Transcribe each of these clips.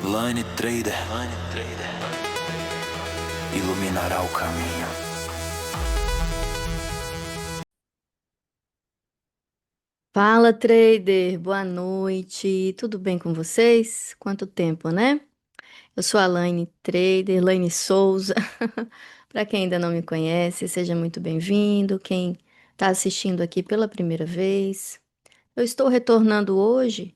Line Trader iluminará o caminho. Fala, trader, boa noite. Tudo bem com vocês? Quanto tempo, né? Eu sou a Laine Trader, Laine Souza. Para quem ainda não me conhece, seja muito bem-vindo. Quem está assistindo aqui pela primeira vez, eu estou retornando hoje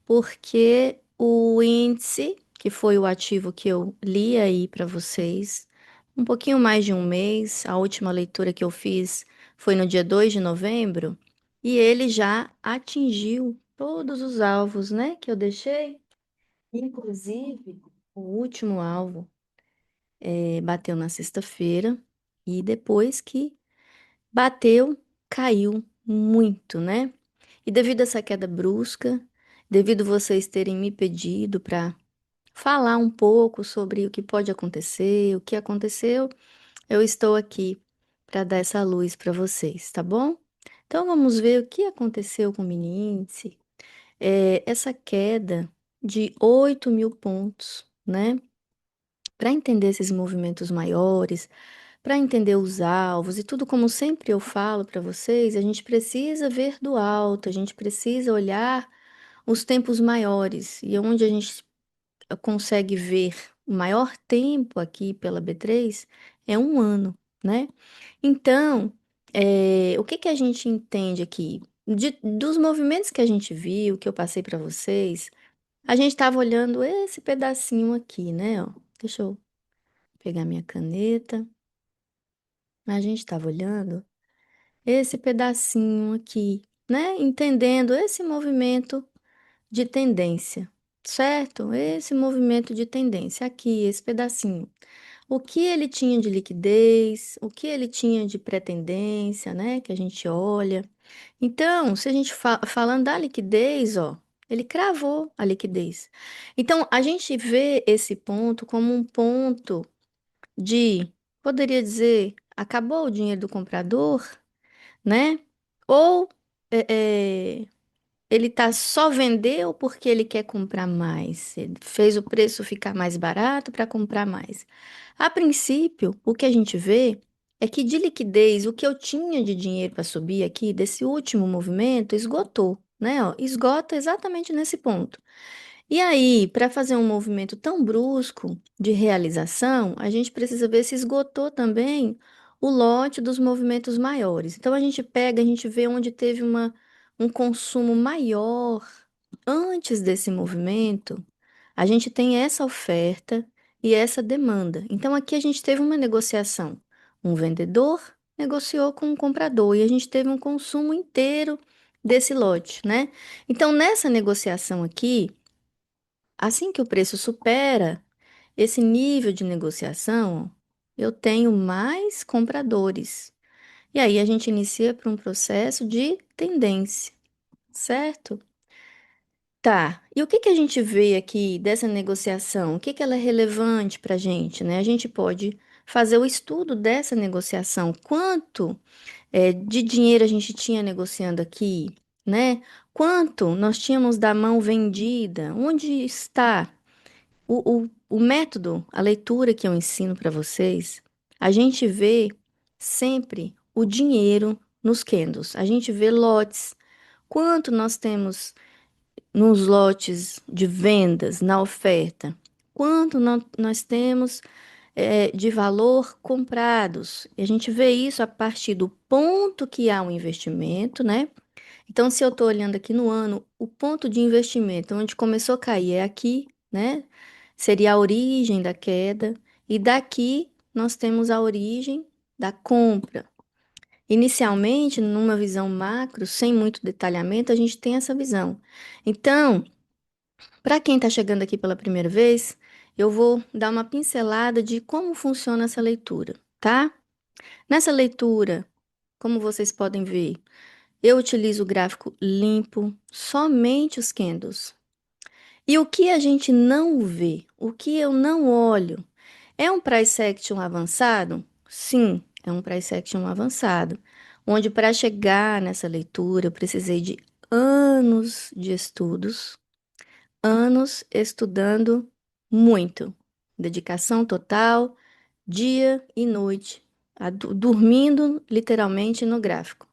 porque o índice, que foi o ativo que eu li aí para vocês, um pouquinho mais de um mês, a última leitura que eu fiz foi no dia 2 de novembro, e ele já atingiu todos os alvos, né, que eu deixei. Inclusive, o último alvo bateu na sexta-feira, e depois que bateu, caiu muito, né? E devido a essa queda brusca, devido vocês terem me pedido para falar um pouco sobre o que pode acontecer, o que aconteceu, eu estou aqui para dar essa luz para vocês, tá bom? Então vamos ver o que aconteceu com o mini índice. Essa queda de 8.000 pontos, né? Para entender esses movimentos maiores, para entender os alvos e tudo como sempre eu falo para vocês, a gente precisa ver do alto, a gente precisa olhar os tempos maiores. E onde a gente consegue ver o maior tempo aqui pela B3 é um ano, né? Então, o que que a gente entende aqui? Dos movimentos que a gente viu, que eu passei para vocês, a gente estava olhando esse pedacinho aqui, né? Ó. Deixa eu pegar minha caneta. A gente estava olhando esse pedacinho aqui, né? Entendendo esse movimento de tendência, certo? Esse movimento de tendência aqui, esse pedacinho. O que ele tinha de liquidez, o que ele tinha de pré-tendência, né? Que a gente olha. Então, se a gente falando da liquidez, ó, ele cravou a liquidez. Então, a gente vê esse ponto como um ponto de, poderia dizer, acabou o dinheiro do comprador, né? Ou ele tá só vendeu porque ele quer comprar mais. Ele fez o preço ficar mais barato para comprar mais. A princípio, o que a gente vê é que de liquidez, o que eu tinha de dinheiro para subir aqui desse último movimento esgotou, né? Ó, esgota exatamente nesse ponto. E aí, para fazer um movimento tão brusco de realização, a gente precisa ver se esgotou também o lote dos movimentos maiores. Então, a gente pega, a gente vê onde teve um consumo maior antes desse movimento, a gente tem essa oferta e essa demanda. Então, aqui a gente teve uma negociação. Um vendedor negociou com um comprador e a gente teve um consumo inteiro desse lote, né? Então, nessa negociação aqui, assim que o preço supera esse nível de negociação, eu tenho mais compradores. E aí a gente inicia para um processo de tendência, certo? Tá. E o que que a gente vê aqui dessa negociação? O que que ela é relevante para a gente, né? A gente pode fazer o estudo dessa negociação. Quanto de dinheiro a gente tinha negociando aqui, né? Quanto nós tínhamos da mão vendida? Onde está? O método, a leitura que eu ensino para vocês, a gente vê sempre o dinheiro nos candles. A gente vê lotes. Quanto nós temos nos lotes de vendas, na oferta? Quanto nós temos de valor comprados? E a gente vê isso a partir do ponto que há um investimento, né? Então, se eu estou olhando aqui no ano, o ponto de investimento onde começou a cair é aqui, né? Seria a origem da queda. E daqui nós temos a origem da compra. Inicialmente, numa visão macro, sem muito detalhamento, a gente tem essa visão. Então, para quem está chegando aqui pela primeira vez, eu vou dar uma pincelada de como funciona essa leitura, tá? Nessa leitura, como vocês podem ver, eu utilizo o gráfico limpo, somente os candles. E o que a gente não vê, o que eu não olho, é um price action avançado? Sim, é um price action avançado, onde para chegar nessa leitura eu precisei de anos de estudos, anos estudando. muito. Dedicação total, dia e noite, dormindo literalmente no gráfico.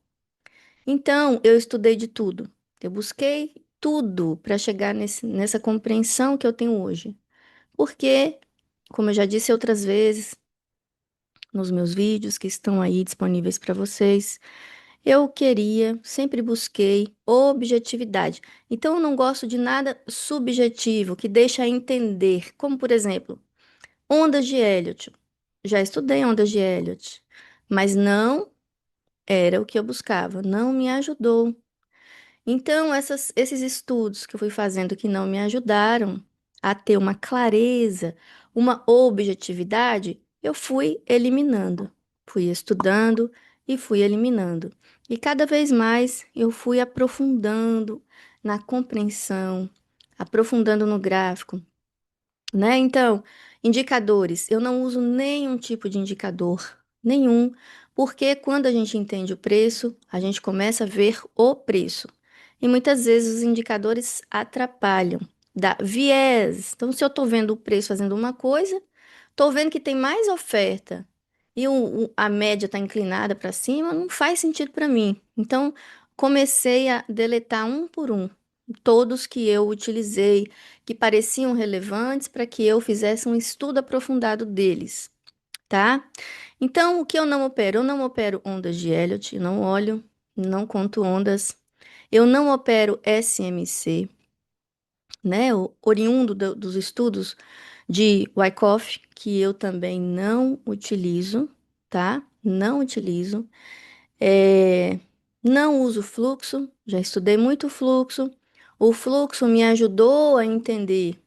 Então, eu estudei de tudo. Eu busquei tudo para chegar nessa compreensão que eu tenho hoje. Porque, como eu já disse outras vezes nos meus vídeos que estão aí disponíveis para vocês, eu queria, sempre busquei objetividade. Então, eu não gosto de nada subjetivo que deixa entender, como por exemplo, ondas de Elliott. Já estudei ondas de Elliott, mas não era o que eu buscava, não me ajudou. Então, esses estudos que eu fui fazendo que não me ajudaram a ter uma clareza, uma objetividade, eu fui eliminando, fui estudando e fui eliminando. E cada vez mais eu fui aprofundando na compreensão, aprofundando no gráfico, né? Então, indicadores, eu não uso nenhum tipo de indicador, nenhum, porque quando a gente entende o preço, a gente começa a ver o preço. E muitas vezes os indicadores atrapalham, dá viés. Então, se eu estou vendo o preço fazendo uma coisa, estou vendo que tem mais oferta e a média está inclinada para cima, não faz sentido para mim. Então, comecei a deletar um por um todos que eu utilizei, que pareciam relevantes para que eu fizesse um estudo aprofundado deles, tá? Então, o que eu não opero? Eu não opero ondas de Elliott, não olho, não conto ondas. Eu não opero SMC, né? O oriundo dos estudos de Wyckoff, que eu também não utilizo, tá? Não utilizo. É, não uso fluxo, já estudei muito fluxo. O fluxo me ajudou a entender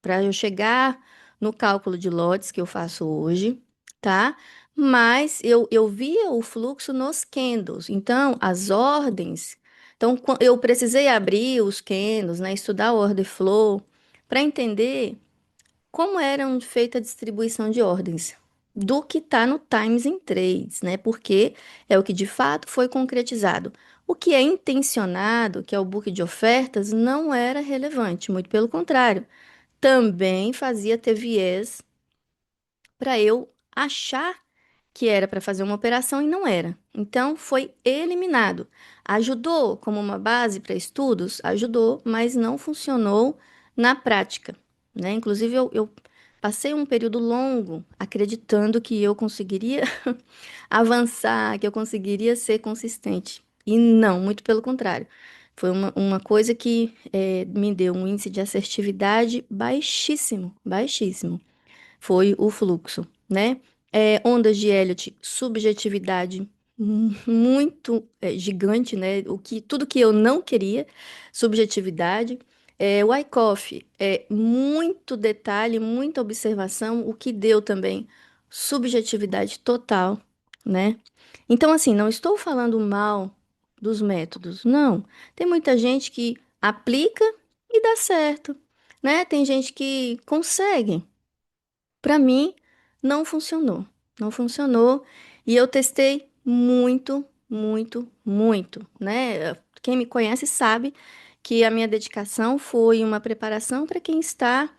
para eu chegar no cálculo de lotes que eu faço hoje, tá? Mas eu via o fluxo nos candles, então as ordens. Então, eu precisei abrir os candles, né? Estudar o order flow para entender como era feita a distribuição de ordens do que está no Times in Trades, né? Porque é o que de fato foi concretizado. O que é intencionado, que é o book de ofertas, não era relevante, muito pelo contrário. Também fazia ter viés para eu achar que era para fazer uma operação e não era. Então foi eliminado. Ajudou como uma base para estudos? Ajudou, mas não funcionou na prática, né? Inclusive eu passei um período longo acreditando que eu conseguiria avançar, que eu conseguiria ser consistente. E não, muito pelo contrário. Foi uma coisa que me deu um índice de assertividade baixíssimo, baixíssimo foi o fluxo, né? Ondas de Elliott, subjetividade muito gigante, né? Tudo que eu não queria, subjetividade. Wyckoff, muito detalhe, muita observação, o que deu também subjetividade total, né? Então, assim, não estou falando mal dos métodos, não. Tem muita gente que aplica e dá certo, né? Tem gente que consegue. Para mim, não funcionou. Não funcionou. E eu testei muito, muito, muito, né? Quem me conhece sabe que a minha dedicação foi uma preparação para quem está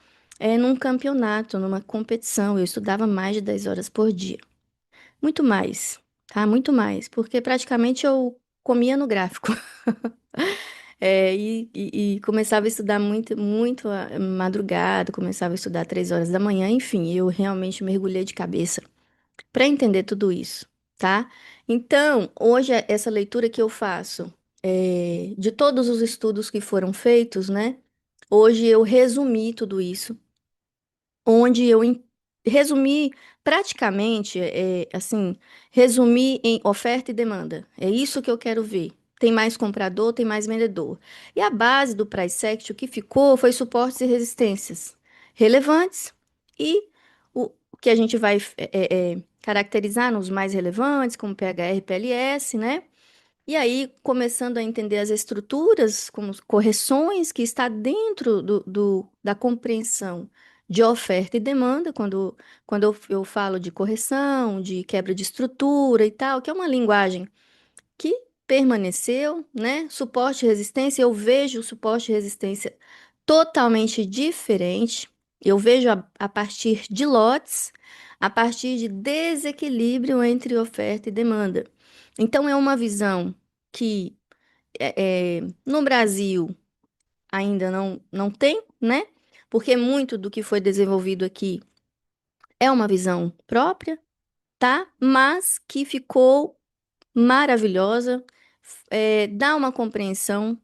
num campeonato, numa competição. Eu estudava mais de 10 horas por dia. Muito mais, tá? Muito mais, porque praticamente eu comia no gráfico. E começava a estudar muito, muito madrugada, começava a estudar 3 horas da manhã, enfim, eu realmente mergulhei de cabeça para entender tudo isso, tá? Então, hoje, essa leitura que eu faço, de todos os estudos que foram feitos, né? Hoje eu resumi tudo isso onde resumi praticamente, assim, resumi em oferta e demanda. É isso que eu quero ver. Tem mais comprador, tem mais vendedor. E a base do price action que ficou foi suportes e resistências relevantes e o que a gente vai caracterizar nos mais relevantes, como PHR, PLS, né? E aí, começando a entender as estruturas, como correções, que está dentro da compreensão de oferta e demanda, quando eu falo de correção, de quebra de estrutura e tal, que é uma linguagem que permaneceu, né? Suporte e resistência, eu vejo o suporte e resistência totalmente diferente, Eu vejo a partir de lotes, a partir de desequilíbrio entre oferta e demanda. Então, é uma visão que no Brasil ainda não tem, né? Porque muito do que foi desenvolvido aqui é uma visão própria, tá? Mas que ficou maravilhosa, dá uma compreensão,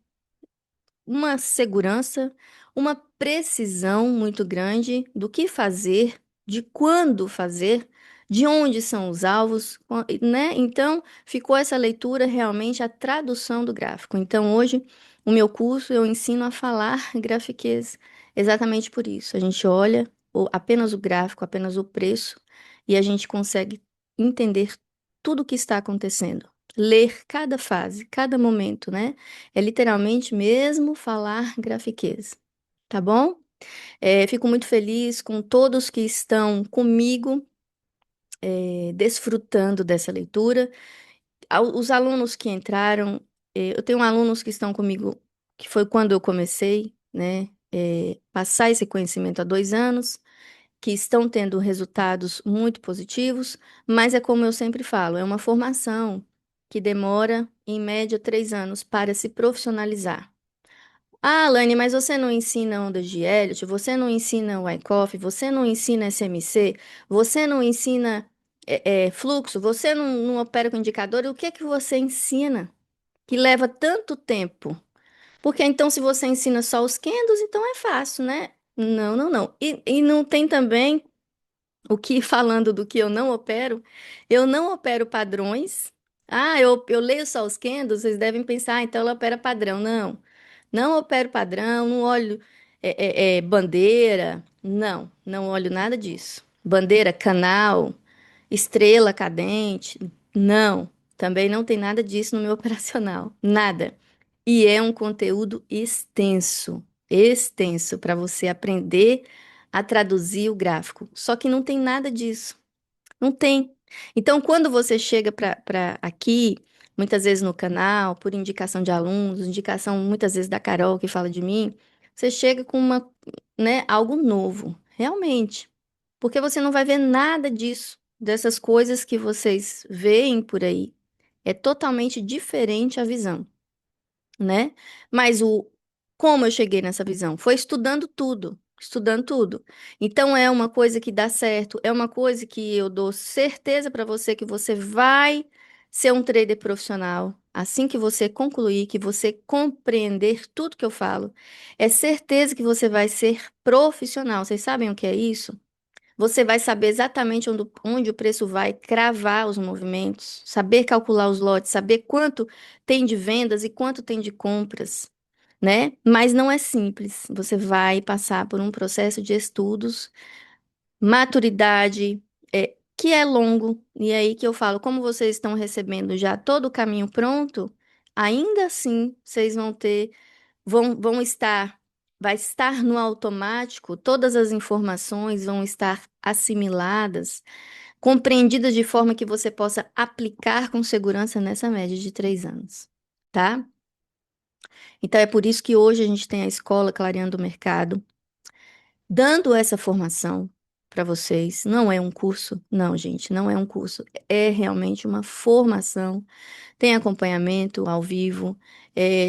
uma segurança, uma precisão muito grande do que fazer, de quando fazer, de onde são os alvos, né? Então, ficou essa leitura realmente a tradução do gráfico. Então, hoje, o meu curso eu ensino a falar grafiquez, exatamente por isso. A gente olha apenas o gráfico, apenas o preço, e a gente consegue entender tudo o que está acontecendo. Ler cada fase, cada momento, né? É literalmente mesmo falar grafiqueza, tá bom? Fico muito feliz com todos que estão comigo, desfrutando dessa leitura. Os alunos que entraram, eu tenho alunos que estão comigo, que foi quando eu comecei, né? Passar esse conhecimento há 2 anos, que estão tendo resultados muito positivos, mas é como eu sempre falo, é uma formação que demora, em média, 3 anos para se profissionalizar. Ah, Alane, mas você não ensina ondas de Elliott, você não ensina Wyckoff, você não ensina SMC, você não ensina fluxo, você não opera com indicador, o que é que você ensina que leva tanto tempo? Porque então, se você ensina só os candles, então é fácil, né? Não, não, não. E não tem também o que, falando do que eu não opero padrões. Ah, eu leio só os candles, vocês devem pensar, ah, então ela opera padrão. Não. Não opero padrão, não olho bandeira, não olho nada disso. Bandeira, canal, estrela cadente, não. Também não tem nada disso no meu operacional, nada. E é um conteúdo extenso, extenso para você aprender a traduzir o gráfico. Só que não tem nada disso. Não tem. Então, quando você chega para aqui, muitas vezes no canal, por indicação de alunos, indicação muitas vezes da Carol que fala de mim, você chega com algo novo, realmente. Porque você não vai ver nada disso, dessas coisas que vocês veem por aí. É totalmente diferente a visão, né? Mas como eu cheguei nessa visão? Foi estudando tudo, estudando tudo. Então é uma coisa que dá certo, é uma coisa que eu dou certeza para você que você vai ser um trader profissional. Assim que você concluir, que você compreender tudo que eu falo, é certeza que você vai ser profissional. Vocês sabem o que é isso? Você vai saber exatamente onde o preço vai cravar os movimentos, saber calcular os lotes, saber quanto tem de vendas e quanto tem de compras, né? Mas não é simples. Você vai passar por um processo de estudos, maturidade, que é longo. E é aí que eu falo, como vocês estão recebendo já todo o caminho pronto, ainda assim vocês vão estar, vai estar no automático, todas as informações vão estar assimiladas, compreendidas de forma que você possa aplicar com segurança nessa média de 3 anos, tá? Então é por isso que hoje a gente tem a escola Clareando o Mercado, dando essa formação para vocês. Não é um curso, não, gente, não é um curso, é realmente uma formação. Tem acompanhamento ao vivo,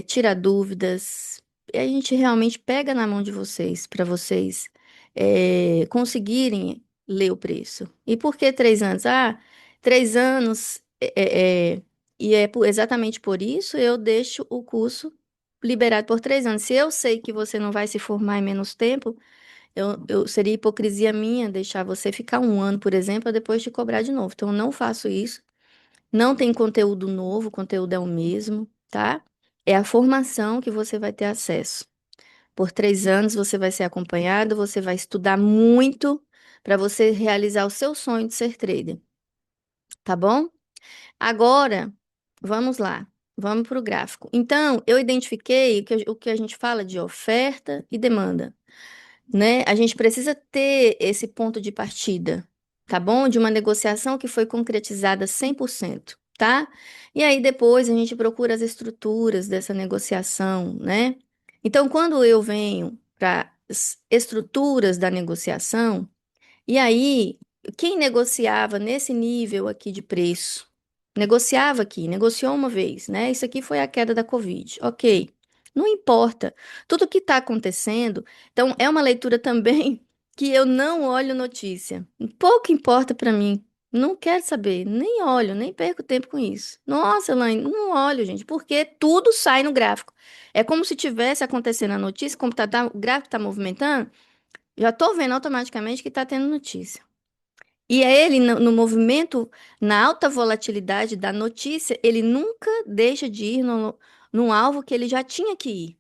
tira dúvidas. E a gente realmente pega na mão de vocês para vocês conseguirem ler o preço. E por que 3 anos? Ah, 3 anos, e exatamente por isso eu deixo o curso liberado por 3 anos. Se eu sei que você não vai se formar em menos tempo, seria hipocrisia minha deixar você ficar 1 ano, por exemplo, para depois te cobrar de novo. Então, eu não faço isso. Não tem conteúdo novo, o conteúdo é o mesmo, tá? É a formação que você vai ter acesso. Por 3 anos você vai ser acompanhado, você vai estudar muito para você realizar o seu sonho de ser trader, tá bom? Agora, vamos lá, vamos para o gráfico. Então, eu identifiquei o que a gente fala de oferta e demanda, né? A gente precisa ter esse ponto de partida, tá bom? De uma negociação que foi concretizada 100%, tá? E aí depois a gente procura as estruturas dessa negociação, né? Então, quando eu venho para estruturas da negociação. E aí, quem negociava nesse nível aqui de preço? Negociava aqui, negociou uma vez, né? Isso aqui foi a queda da Covid. Ok. Não importa. Tudo que está acontecendo. Então, é uma leitura também que eu não olho notícia. Pouco importa para mim. Não quero saber. Nem olho, nem perco tempo com isso. Nossa, Elaine, não olho, gente, porque tudo sai no gráfico. É como se tivesse acontecendo a notícia, como o gráfico está movimentando. Já estou vendo automaticamente que está tendo notícia. E é ele, no movimento, na alta volatilidade da notícia, ele nunca deixa de ir no alvo que ele já tinha que ir.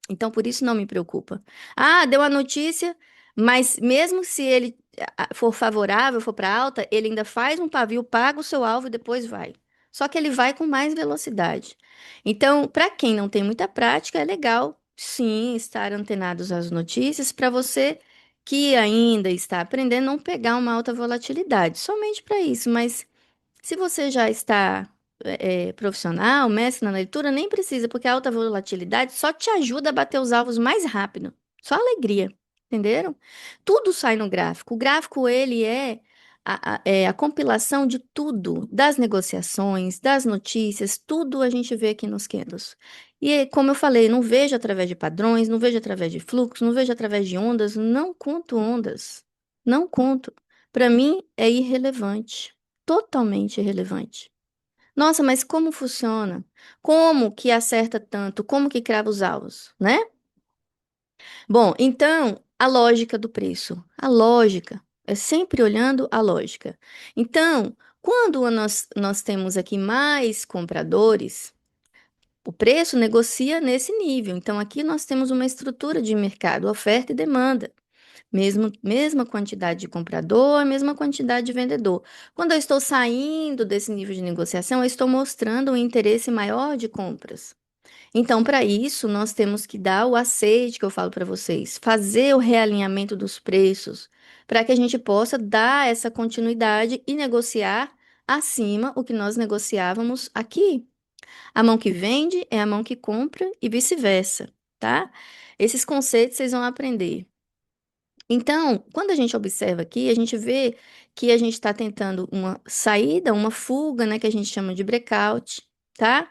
Então, por isso não me preocupa. Ah, deu a notícia, mas mesmo se ele for favorável, for para alta, ele ainda faz um pavio, paga o seu alvo e depois vai. Só que ele vai com mais velocidade. Então, para quem não tem muita prática, é legal, sim, estar antenados às notícias para você que ainda está aprendendo não pegar uma alta volatilidade. Somente para isso, mas se você já está profissional, mestre na leitura, nem precisa, porque a alta volatilidade só te ajuda a bater os alvos mais rápido. Só alegria, entenderam? Tudo sai no gráfico. O gráfico, ele é a compilação de tudo, das negociações, das notícias, tudo a gente vê aqui nos candles. E, como eu falei, não vejo através de padrões, não vejo através de fluxo, não vejo através de ondas, não conto ondas. Não conto. Para mim, é irrelevante. Totalmente irrelevante. Nossa, mas como funciona? Como que acerta tanto? Como que crava os alvos, né? Bom, então, a lógica do preço. A lógica. É sempre olhando a lógica. Então, quando nós temos aqui mais compradores, o preço negocia nesse nível. Então, aqui nós temos uma estrutura de mercado, oferta e demanda. Mesma quantidade de comprador, mesma quantidade de vendedor. Quando eu estou saindo desse nível de negociação, eu estou mostrando um interesse maior de compras. Então, para isso, nós temos que dar o aceite que eu falo para vocês, fazer o realinhamento dos preços, para que a gente possa dar essa continuidade e negociar acima o que nós negociávamos aqui. A mão que vende é a mão que compra e vice-versa, tá? Esses conceitos vocês vão aprender. Então, quando a gente observa aqui, a gente vê que a gente está tentando uma saída, uma fuga, né, que a gente chama de breakout, tá?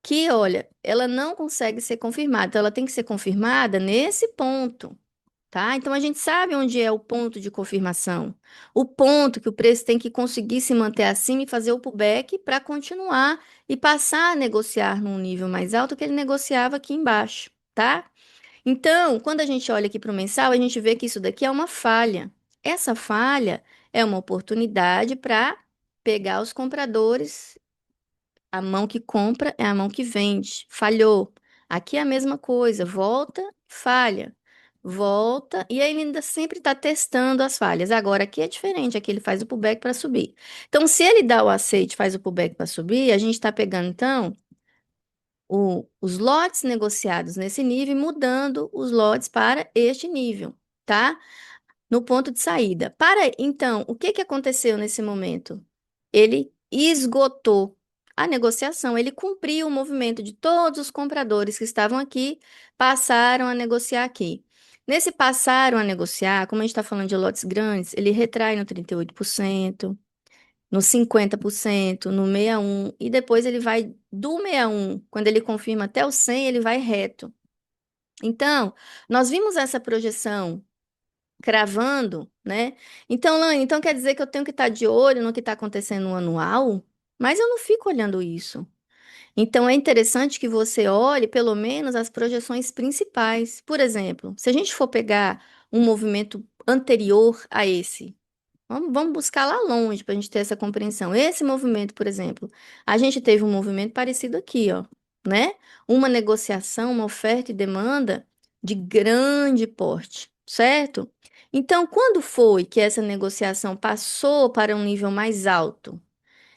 Que, olha, ela não consegue ser confirmada, então ela tem que ser confirmada nesse ponto, tá? Então a gente sabe onde é o ponto de confirmação, o ponto que o preço tem que conseguir se manter acima e fazer o pullback para continuar e passar a negociar num nível mais alto que ele negociava aqui embaixo, tá? Então, quando a gente olha aqui para o mensal, a gente vê que isso daqui é uma falha. Essa falha é uma oportunidade para pegar os compradores. A mão que compra é a mão que vende. Falhou. Aqui é a mesma coisa. Volta, falha. Volta. E aí ele ainda sempre está testando as falhas. Agora, aqui é diferente. Aqui ele faz o pullback para subir. Então, se ele dá o aceite, faz o pullback para subir, a gente está pegando, então, os lotes negociados nesse nível e mudando os lotes para este nível, tá? No ponto de saída. Então, o que que aconteceu nesse momento? Ele esgotou a negociação, ele cumpriu o movimento de todos os compradores que estavam aqui, passaram a negociar aqui. Nesse passaram a negociar, como a gente está falando de lotes grandes, ele retrai no 38%, no 50%, no 61%, e depois ele vai do 61%, quando ele confirma até o 100, ele vai reto. Então, nós vimos essa projeção cravando, né? Então, Lane, então quer dizer que eu tenho que estar de olho no que está acontecendo no anual? Mas eu não fico olhando isso. Então, é interessante que você olhe pelo menos as projeções principais. Por exemplo, se a gente for pegar um movimento anterior a esse, vamos buscar lá longe para a gente ter essa compreensão. Esse movimento, por exemplo, a gente teve um movimento parecido aqui, ó, né? Uma negociação, uma oferta e demanda de grande porte, certo? Então, quando foi que essa negociação passou para um nível mais alto?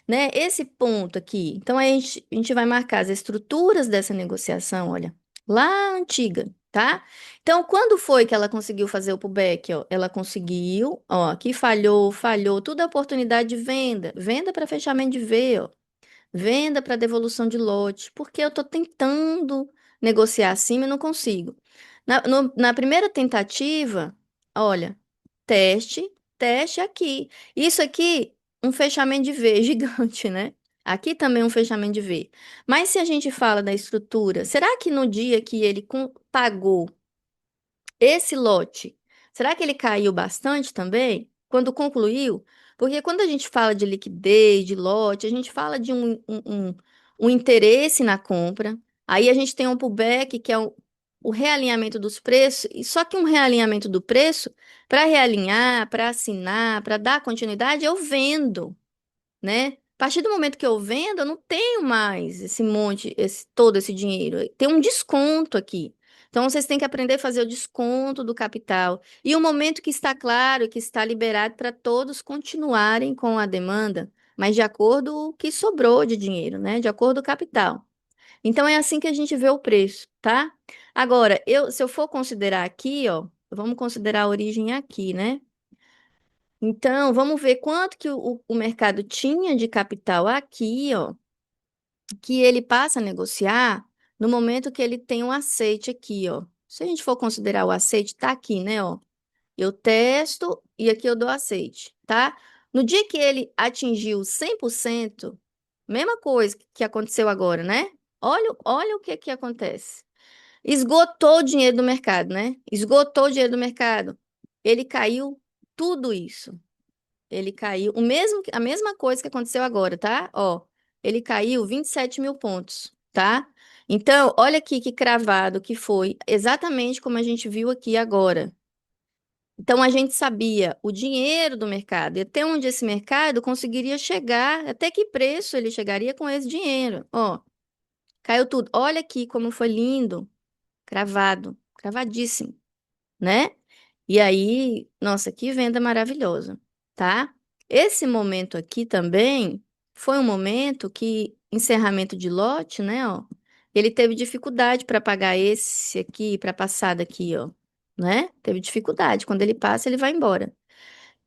Né? Esse ponto aqui. Então, a gente vai marcar as estruturas dessa negociação, olha, lá antiga, tá? Então, quando foi que ela conseguiu fazer o pullback? Ó? Ela conseguiu, ó, aqui falhou, falhou, tudo é oportunidade de venda, venda para fechamento de V, ó, venda para devolução de lote, porque eu estou tentando negociar acima e não consigo. Na primeira tentativa, olha, teste, teste aqui. Isso aqui, um fechamento de V gigante, né? Aqui também um fechamento de V. Mas se a gente fala da estrutura, será que no dia que ele pagou esse lote, será que ele caiu bastante também? Quando concluiu? Porque quando a gente fala de liquidez, de lote, a gente fala de um interesse na compra. Aí a gente tem um pullback, que é o realinhamento dos preços, e só que um realinhamento do preço, para realinhar, para assinar, para dar continuidade, eu vendo, né? A partir do momento que eu vendo, eu não tenho mais esse monte, todo esse dinheiro. Tem um desconto aqui. Então, vocês têm que aprender a fazer o desconto do capital. E o momento que está claro, que está liberado para todos continuarem com a demanda, mas de acordo com o que sobrou de dinheiro, né? De acordo com o capital. Então, é assim que a gente vê o preço, tá? Agora, se eu for considerar aqui, ó, vamos considerar a origem aqui, né? Então, vamos ver quanto que o mercado tinha de capital aqui, ó, que ele passa a negociar no momento que ele tem um aceite aqui, ó. Se a gente for considerar o aceite, tá aqui, né, ó. Eu testo e aqui eu dou aceite, tá? No dia que ele atingiu 100%, mesma coisa que aconteceu agora, né? Olha o que que acontece. Esgotou o dinheiro do mercado, né? Esgotou o dinheiro do mercado. Ele caiu tudo isso. Ele caiu, a mesma coisa que aconteceu agora, tá? Ó, ele caiu 27 mil pontos, tá? Então, olha aqui que cravado que foi, exatamente como a gente viu aqui agora. Então, a gente sabia o dinheiro do mercado e até onde esse mercado conseguiria chegar, até que preço ele chegaria com esse dinheiro. Ó, caiu tudo. Olha aqui como foi lindo, cravado, cravadíssimo, né? E aí, nossa, que venda maravilhosa, tá? Esse momento aqui também foi um momento que, encerramento de lote, né, ó, ele teve dificuldade para pagar esse aqui, para passar daqui, ó, né? Teve dificuldade. Quando ele passa, ele vai embora.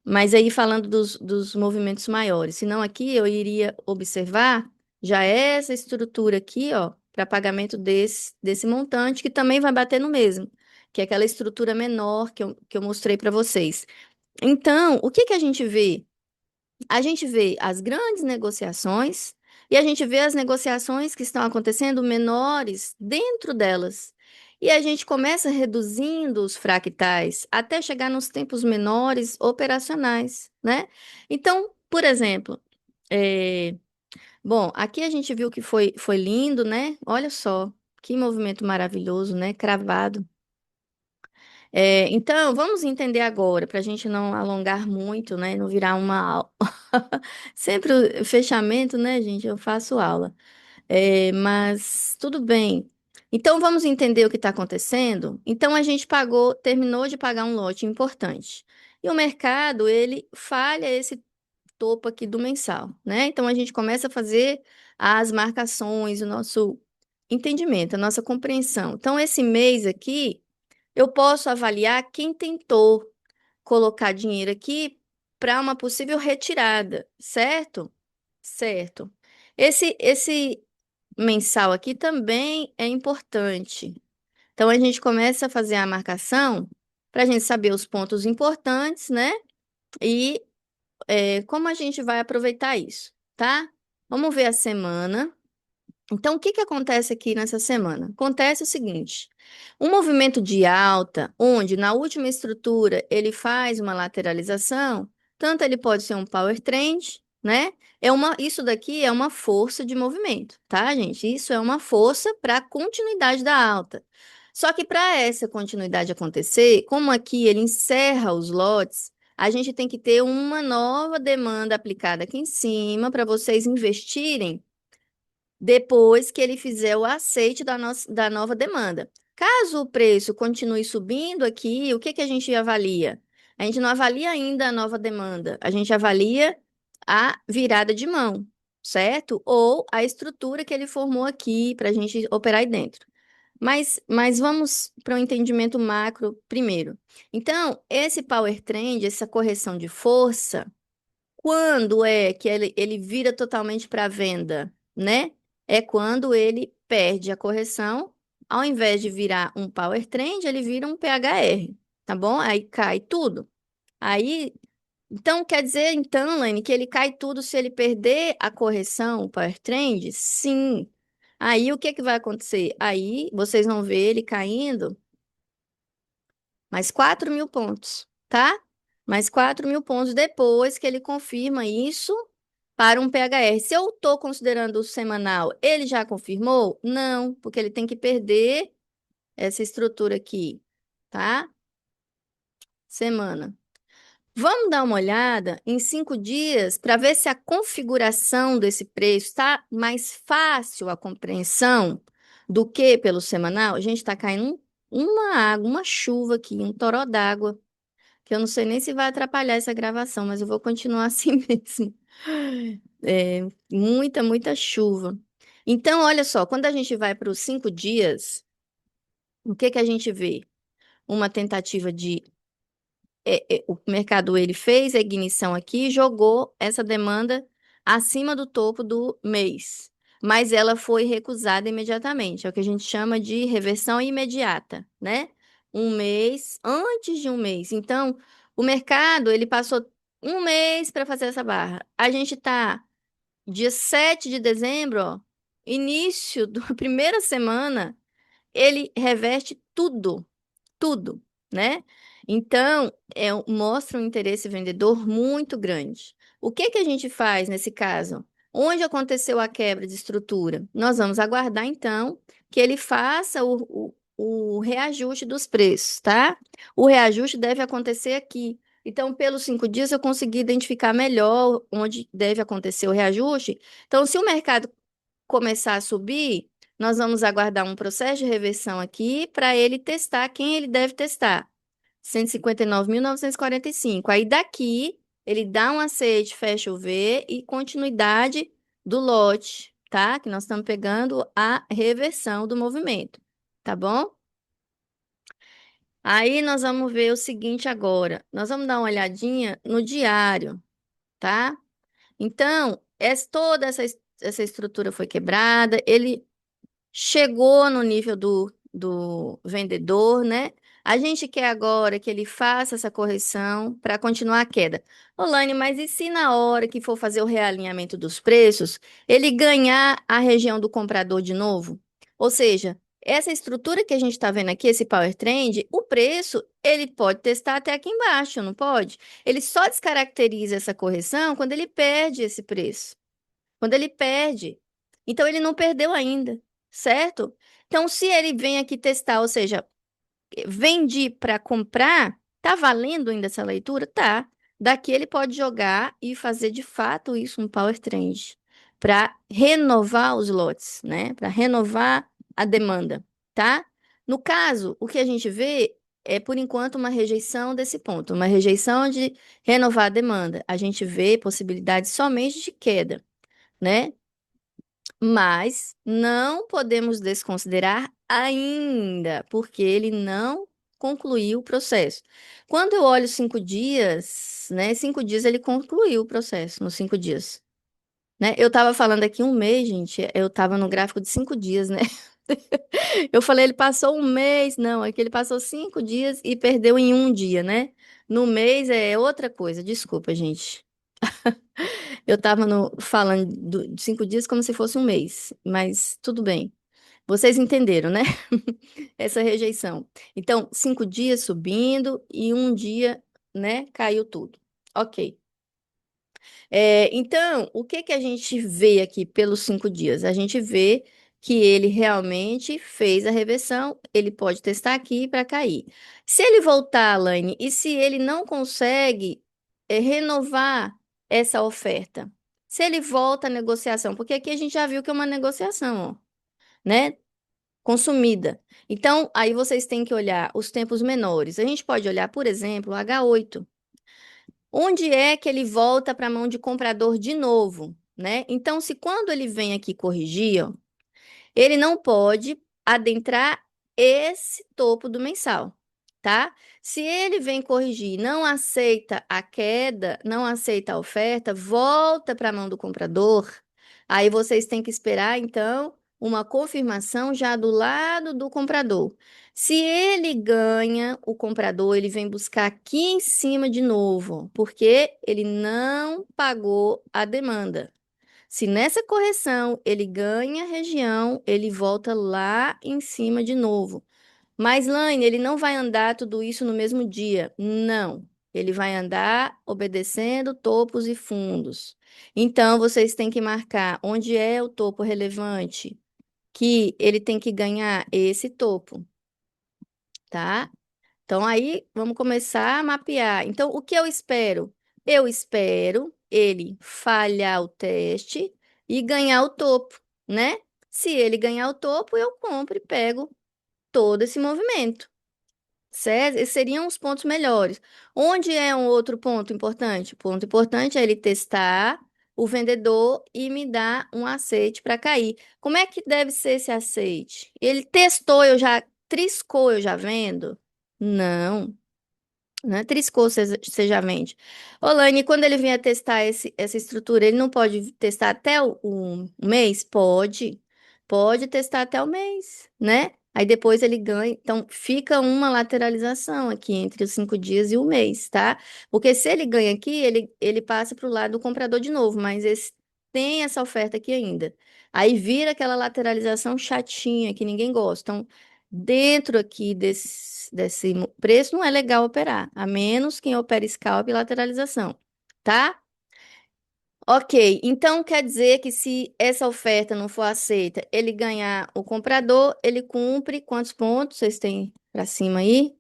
Mas aí, falando dos movimentos maiores, senão aqui eu iria observar já essa estrutura aqui, ó, para pagamento desse montante, que também vai bater no mesmo, que é aquela estrutura menor que eu mostrei para vocês. Então, o que que a gente vê? A gente vê as grandes negociações e a gente vê as negociações que estão acontecendo menores dentro delas. E a gente começa reduzindo os fractais até chegar nos tempos menores operacionais, né? Então, por exemplo, é, bom, aqui a gente viu que foi lindo, né? Olha só, que movimento maravilhoso, né? Cravado. Então, vamos entender agora, para a gente não alongar muito, né? Não virar uma aula. Sempre o fechamento, né, gente? Eu faço aula. Mas tudo bem. Então, vamos entender o que está acontecendo? Então, a gente pagou, terminou de pagar um lote importante. E o mercado, ele falha esse topo aqui do mensal, né? Então, a gente começa a fazer as marcações, o nosso entendimento, a nossa compreensão. Então, esse mês aqui. Eu posso avaliar quem tentou colocar dinheiro aqui para uma possível retirada, certo? Certo. Esse mensal aqui também é importante. Então a gente começa a fazer a marcação para a gente saber os pontos importantes, né? E como a gente vai aproveitar isso, tá? Vamos ver a semana. Então, o que que acontece aqui nessa semana? Acontece o seguinte: um movimento de alta, onde na última estrutura ele faz uma lateralização, tanto ele pode ser um power trend, né? Isso daqui é uma força de movimento, tá, gente? Isso é uma força para a continuidade da alta. Só que para essa continuidade acontecer, como aqui ele encerra os lotes, a gente tem que ter uma nova demanda aplicada aqui em cima para vocês investirem depois que ele fizer o aceite da nova demanda. Caso o preço continue subindo aqui, o que que a gente avalia? A gente não avalia ainda a nova demanda, a gente avalia a virada de mão, certo? Ou a estrutura que ele formou aqui para a gente operar aí dentro. Mas vamos para o entendimento macro primeiro. Então, esse power trend, essa correção de força, quando é que ele vira totalmente para venda, né? É quando ele perde a correção ao invés de virar um Power Trend, ele vira um PHR, tá bom? Aí cai tudo. Aí, então quer dizer, então, Lane, que ele cai tudo se ele perder a correção, o Power Trend? Sim. Aí o que que vai acontecer? Aí vocês vão ver ele caindo mais 4.000 pontos, tá? Mais 4.000 pontos depois que ele confirma isso para um PHR. Se eu estou considerando o semanal, ele já confirmou? Não, porque ele tem que perder essa estrutura aqui, tá? Semana. Vamos dar uma olhada em 5 dias para ver se a configuração desse preço está mais fácil a compreensão do que pelo semanal. Gente, está caindo uma água, uma chuva aqui, um toró d'água, que eu não sei nem se vai atrapalhar essa gravação, mas eu vou continuar assim mesmo. É, muita chuva. Então, olha só, quando a gente vai para os 5 dias, o que que a gente vê? Uma tentativa de o mercado ele fez a ignição aqui e jogou essa demanda acima do topo do mês, mas ela foi recusada imediatamente. É o que a gente chama de reversão imediata, né? Um mês antes de um mês. Então, o mercado ele passou um mês para fazer essa barra. A gente está dia 7 de dezembro, ó, início da primeira semana, ele reverte tudo, né? Então, mostra um interesse vendedor muito grande. O que que a gente faz nesse caso? Onde aconteceu a quebra de estrutura? Nós vamos aguardar, então, que ele faça o reajuste dos preços, tá? O reajuste deve acontecer aqui. Então, pelos 5 dias, eu consegui identificar melhor onde deve acontecer o reajuste. Então, se o mercado começar a subir, nós vamos aguardar um processo de reversão aqui para ele testar quem ele deve testar. 159.945. Aí daqui, ele dá um aceite, fecha o V e continuidade do lote, tá? Que nós estamos pegando a reversão do movimento, tá bom? Aí nós vamos ver o seguinte agora. Nós vamos dar uma olhadinha no diário, tá? Então, toda essa estrutura foi quebrada, ele chegou no nível do vendedor, né? A gente quer agora que ele faça essa correção para continuar a queda. Olane, mas e se na hora que for fazer o realinhamento dos preços, ele ganhar a região do comprador de novo? Ou seja, essa estrutura que a gente está vendo aqui, esse Power Trend, o preço, ele pode testar até aqui embaixo, não pode? Ele só descaracteriza essa correção quando ele perde esse preço. Quando ele perde. Então, ele não perdeu ainda, certo? Então, se ele vem aqui testar, ou seja, vendi para comprar, tá valendo ainda essa leitura? Tá. Daqui ele pode jogar e fazer de fato isso um power trend para renovar os lotes, né? Para renovar a demanda, tá? No caso, o que a gente vê é por enquanto uma rejeição desse ponto, uma rejeição de renovar a demanda. A gente vê possibilidade somente de queda, né? Mas não podemos desconsiderar ainda, porque ele não concluiu o processo. Quando eu olho 5 dias, né? 5 dias ele concluiu o processo, nos 5 dias, né? Eu estava falando aqui um mês, gente, eu estava no gráfico de 5 dias, né? Eu falei, ele passou um mês, não, é que ele passou 5 dias e perdeu em um dia, né? No mês é outra coisa, desculpa, gente. Eu estava falando de 5 dias como se fosse um mês, mas tudo bem. Vocês entenderam, né? Essa rejeição. Então, 5 dias subindo e um dia, né, caiu tudo. Ok. Então, o que que a gente vê aqui pelos 5 dias? A gente vê que ele realmente fez a reversão, ele pode testar aqui para cair. Se ele voltar, Laine, e se ele não consegue renovar essa oferta? Se ele volta à negociação, porque aqui a gente já viu que é uma negociação, ó, né? Consumida. Então, aí vocês têm que olhar os tempos menores. A gente pode olhar, por exemplo, o H8. Onde é que ele volta para a mão de comprador de novo, né? Então, se quando ele vem aqui corrigir, ó, ele não pode adentrar esse topo do mensal, tá? Se ele vem corrigir, não aceita a queda, não aceita a oferta, volta para a mão do comprador, aí vocês têm que esperar, então, uma confirmação já do lado do comprador. Se ele ganha, o comprador, ele vem buscar aqui em cima de novo, porque ele não pagou a demanda. Se nessa correção ele ganha a região, ele volta lá em cima de novo. Mas, Laine, ele não vai andar tudo isso no mesmo dia. Não. Ele vai andar obedecendo topos e fundos. Então, vocês têm que marcar onde é o topo relevante, que ele tem que ganhar esse topo, tá? Então, aí vamos começar a mapear. Então, o que eu espero? Eu espero ele falhar o teste e ganhar o topo, né? Se ele ganhar o topo, eu compro e pego todo esse movimento. Certo? Esses seriam os pontos melhores. Onde é um outro ponto importante? O ponto importante é ele testar o vendedor e me dar um aceite para cair. Como é que deve ser esse aceite? Ele testou, eu já triscou, eu já vendo? Não. Não é triscou, seja vende. Olane, quando ele vier testar essa estrutura, ele não pode testar até o mês? Pode. Pode testar até o mês, né? Aí depois ele ganha. Então, fica uma lateralização aqui entre os 5 dias e o mês, tá? Porque se ele ganha aqui, ele passa para o lado do comprador de novo, mas tem essa oferta aqui ainda. Aí vira aquela lateralização chatinha que ninguém gosta. Então, dentro aqui desse preço, não é legal operar, a menos quem opera scalp e lateralização, tá? Ok, então quer dizer que se essa oferta não for aceita, ele ganhar o comprador, ele cumpre quantos pontos vocês têm para cima aí?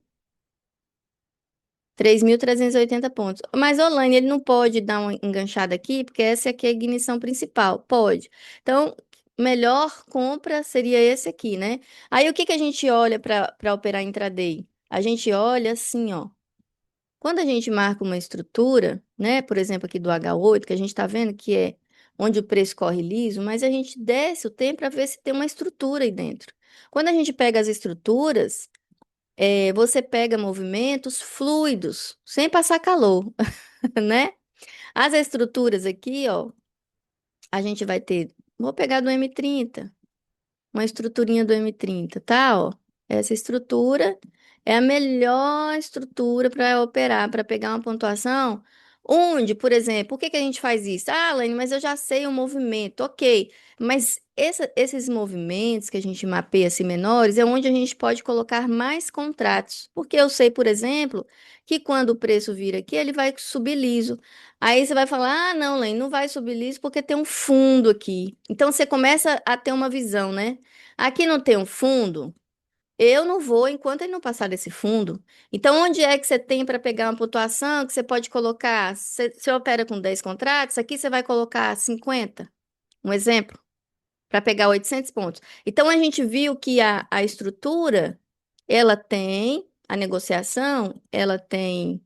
3.380 pontos. Mas, Olane, ele não pode dar uma enganchada aqui, porque essa aqui é a ignição principal. Pode. Então, melhor compra seria esse aqui, né? Aí, o que que a gente olha para operar intraday? A gente olha assim, ó. Quando a gente marca uma estrutura, né? Por exemplo, aqui do H8, que a gente está vendo que é onde o preço corre liso, mas a gente desce o tempo para ver se tem uma estrutura aí dentro. Quando a gente pega as estruturas, você pega movimentos fluidos, sem passar calor, né? As estruturas aqui, ó, a gente vai ter. Vou pegar do M30, uma estruturinha do M30, tá? Ó, essa estrutura é a melhor estrutura para operar, para pegar uma pontuação. Onde, por exemplo, por que que a gente faz isso? Ah, Laine, mas eu já sei o movimento, ok. Mas esses movimentos que a gente mapeia assim menores é onde a gente pode colocar mais contratos. Porque eu sei, por exemplo, que quando o preço vir aqui, ele vai subir liso. Aí você vai falar: ah, não, Laine, não vai subir liso porque tem um fundo aqui. Então você começa a ter uma visão, né? Aqui não tem um fundo, eu não vou enquanto ele não passar desse fundo. Então, onde é que você tem para pegar uma pontuação que você pode colocar? Você opera com 10 contratos, aqui você vai colocar 50, um exemplo, para pegar 800 pontos. Então, a gente viu que a estrutura, ela tem, a negociação, ela tem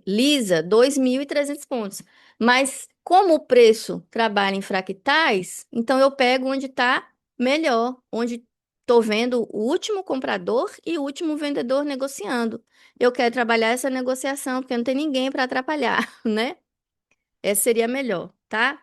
lisa 2.300 pontos. Mas como o preço trabalha em fractais, então eu pego onde está melhor, onde estou vendo o último comprador e o último vendedor negociando. Eu quero trabalhar essa negociação, porque não tem ninguém para atrapalhar, né? Essa seria melhor, tá?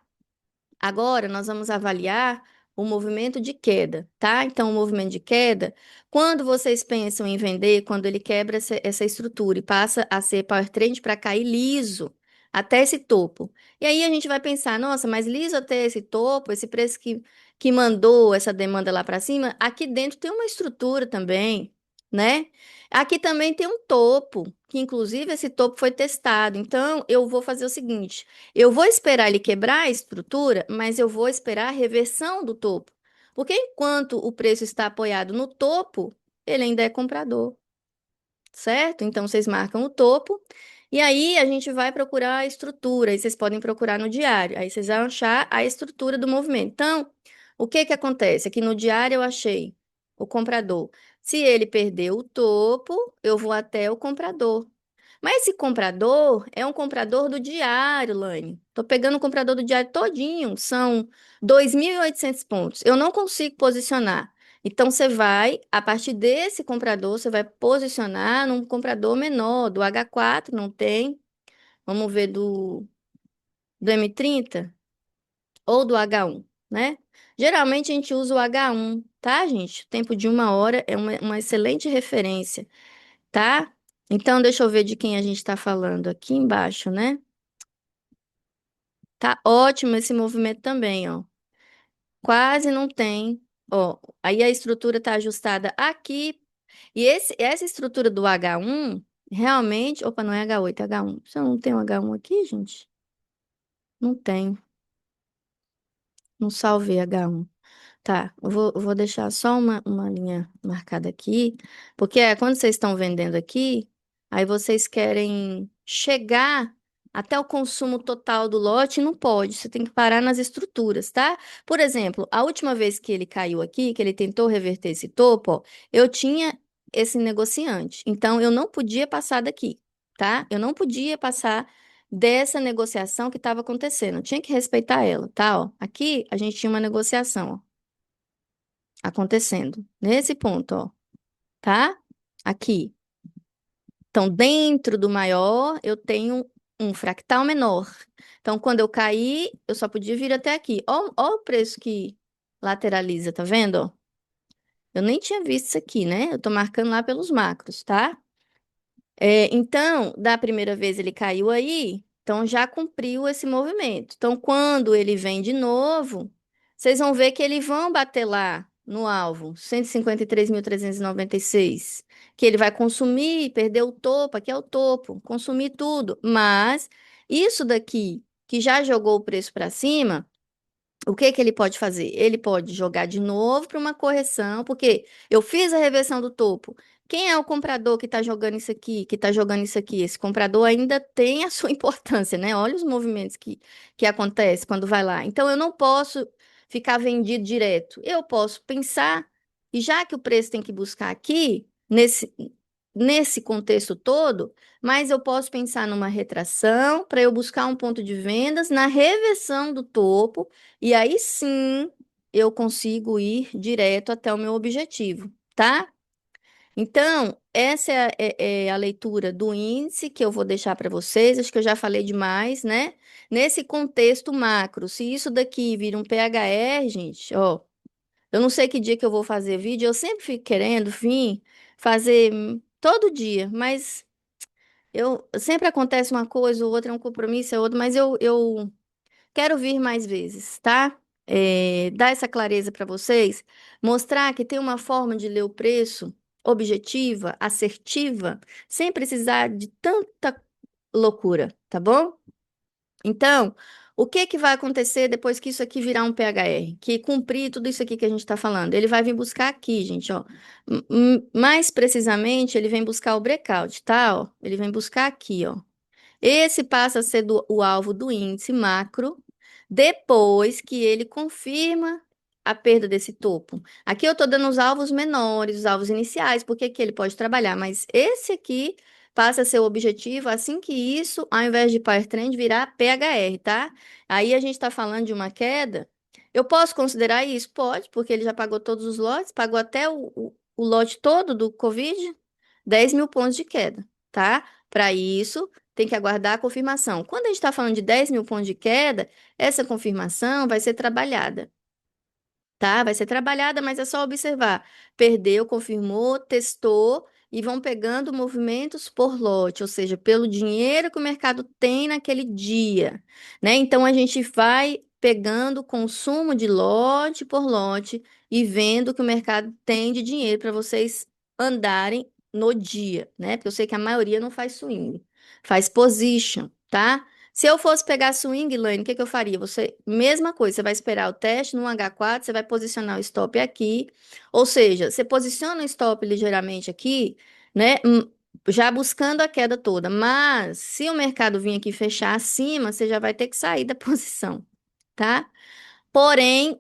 Agora nós vamos avaliar o movimento de queda, tá? Então, o movimento de queda, quando vocês pensam em vender, quando ele quebra essa estrutura e passa a ser power trend para cair liso até esse topo. E aí a gente vai pensar, nossa, mas liso até esse topo, esse preço que mandou essa demanda lá para cima, aqui dentro tem uma estrutura também, né? Aqui também tem um topo, que inclusive esse topo foi testado. Então, eu vou fazer o seguinte. Eu vou esperar ele quebrar a estrutura, mas eu vou esperar a reversão do topo. Porque enquanto o preço está apoiado no topo, ele ainda é comprador, certo? Então vocês marcam o topo e aí a gente vai procurar a estrutura. Aí vocês podem procurar no diário. Aí vocês vão achar a estrutura do movimento. Então, o que que acontece? Aqui no diário eu achei o comprador. Se ele perdeu o topo, eu vou até o comprador. Mas esse comprador é um comprador do diário, Lane. Tô pegando o comprador do diário todinho, são 2.800 pontos. Eu não consigo posicionar. Então você vai, a partir desse comprador, você vai posicionar num comprador menor, do H4, não tem. Vamos ver do M30 ou do H1. né? Geralmente a gente usa o H1, tá, gente? O tempo de 1 hora é uma excelente referência, tá? Então, deixa eu ver de quem a gente está falando aqui embaixo, né? Tá ótimo esse movimento também, ó. Quase não tem. Ó, aí a estrutura está ajustada aqui. E essa estrutura do H1, realmente. Opa, não é H8, é H1. Você não tem um H1 aqui, gente? Não tem. Não salvei H1. Tá, eu vou deixar só uma linha marcada aqui, porque quando vocês estão vendendo aqui, aí vocês querem chegar até o consumo total do lote, e não pode, você tem que parar nas estruturas, tá? Por exemplo, a última vez que ele caiu aqui, que ele tentou reverter esse topo, ó, eu tinha esse negociante, então eu não podia passar daqui, tá? Eu não podia passar dessa negociação que estava acontecendo, eu tinha que respeitar ela, tá? Ó, aqui a gente tinha uma negociação, ó acontecendo. Nesse ponto, ó, tá? Aqui. Então, dentro do maior, eu tenho um fractal menor. Então, quando eu caí, eu só podia vir até aqui. Ó, o preço que lateraliza, tá vendo? Ó? Eu nem tinha visto isso aqui, né? Eu tô marcando lá pelos macros, tá? Então, da primeira vez ele caiu aí, então já cumpriu esse movimento. Então, quando ele vem de novo, vocês vão ver que eles vão bater lá no alvo, 153.396, que ele vai consumir, perder o topo, aqui é o topo, consumir tudo. Mas isso daqui, que já jogou o preço para cima, o que que ele pode fazer? Ele pode jogar de novo para uma correção, porque eu fiz a reversão do topo. Quem é o comprador que está jogando isso aqui, que está jogando isso aqui? Esse comprador ainda tem a sua importância, né? Olha os movimentos que acontecem quando vai lá. Então, eu não posso ficar vendido direto. Eu posso pensar, e já que o preço tem que buscar aqui, nesse contexto todo, mas eu posso pensar numa retração para eu buscar um ponto de vendas na reversão do topo e aí sim eu consigo ir direto até o meu objetivo, tá? Então, essa é a leitura do índice que eu vou deixar para vocês. Acho que eu já falei demais, né? Nesse contexto macro, se isso daqui vira um PHR, gente, ó, eu não sei que dia que eu vou fazer vídeo, eu sempre fico querendo vir fazer todo dia, mas sempre acontece uma coisa, ou outra é um compromisso, é outro, mas eu quero vir mais vezes, tá? Dar essa clareza para vocês, mostrar que tem uma forma de ler o preço objetiva, assertiva, sem precisar de tanta loucura, tá bom? Então, o que que vai acontecer depois que isso aqui virar um PHR? Que cumprir tudo isso aqui que a gente está falando? Ele vai vir buscar aqui, gente, ó. Mais precisamente, ele vem buscar o breakout, tá? Ó, ele vem buscar aqui, ó. Esse passa a ser o alvo do índice macro depois que ele confirma a perda desse topo. Aqui eu estou dando os alvos menores, os alvos iniciais, porque aqui ele pode trabalhar, mas esse aqui passa a ser o objetivo assim que isso, ao invés de Power Trend, virar PHR, tá? Aí a gente está falando de uma queda. Eu posso considerar isso? Pode, porque ele já pagou todos os lotes, pagou até o lote todo do Covid, 10 mil pontos de queda, tá? Para isso, tem que aguardar a confirmação. Quando a gente está falando de 10 mil pontos de queda, essa confirmação vai ser trabalhada, tá? Vai ser trabalhada, mas é só observar. Perdeu, confirmou, testou e vão pegando movimentos por lote, ou seja, pelo dinheiro que o mercado tem naquele dia, né? Então a gente vai pegando o consumo de lote por lote e vendo o que o mercado tem de dinheiro para vocês andarem no dia, né? Porque eu sei que a maioria não faz swing, faz position, tá? Se eu fosse pegar swing, Lane, o que que eu faria? Você, mesma coisa, você vai esperar o teste no H4, você vai posicionar o stop aqui, ou seja, você posiciona o stop ligeiramente aqui, né? Já buscando a queda toda, mas se o mercado vir aqui fechar acima, você já vai ter que sair da posição, tá? Porém,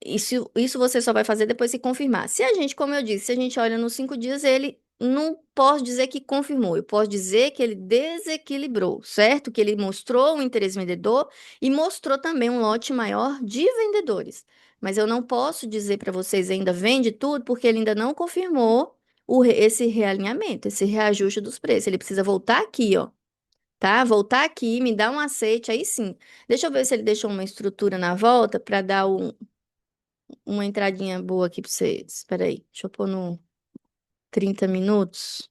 isso você só vai fazer depois que confirmar. Se a gente, como eu disse, se a gente olha nos 5 dias, ele não posso dizer que confirmou, eu posso dizer que ele desequilibrou, certo? Que ele mostrou um interesse vendedor e mostrou também um lote maior de vendedores. Mas eu não posso dizer para vocês ainda vende tudo, porque ele ainda não confirmou esse realinhamento, esse reajuste dos preços. Ele precisa voltar aqui, ó. tá? Voltar aqui, me dá um aceite, aí sim. Deixa eu ver se ele deixou uma estrutura na volta para dar uma entradinha boa aqui para vocês. Espera aí, deixa eu pôr no 30 minutos.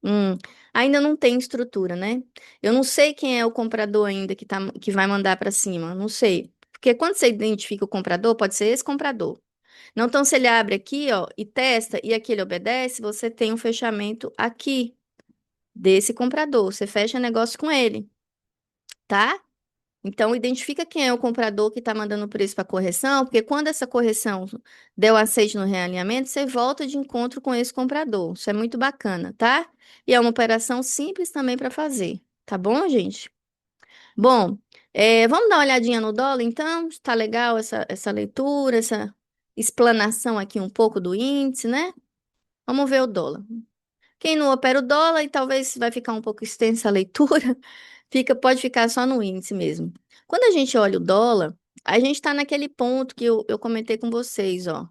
Hum, ainda não tem estrutura, né? Eu não sei quem é o comprador ainda que vai mandar para cima, não sei. Porque quando você identifica o comprador, pode ser esse comprador. Não, então, se ele abre aqui, ó, e testa, e aqui ele obedece, você tem um fechamento aqui desse comprador. Você fecha negócio com ele, tá? Então, identifica quem é o comprador que está mandando o preço para correção, porque quando essa correção der o aceite no realinhamento, você volta de encontro com esse comprador. Isso é muito bacana, tá? E é uma operação simples também para fazer, tá bom, gente? Bom, vamos dar uma olhadinha no dólar, então? Está legal essa leitura, essa explanação aqui um pouco do índice, né? Vamos ver o dólar. Quem não opera o dólar, e talvez vai ficar um pouco extensa a leitura, pode ficar só no índice mesmo. Quando a gente olha o dólar, a gente está naquele ponto que eu comentei com vocês, ó.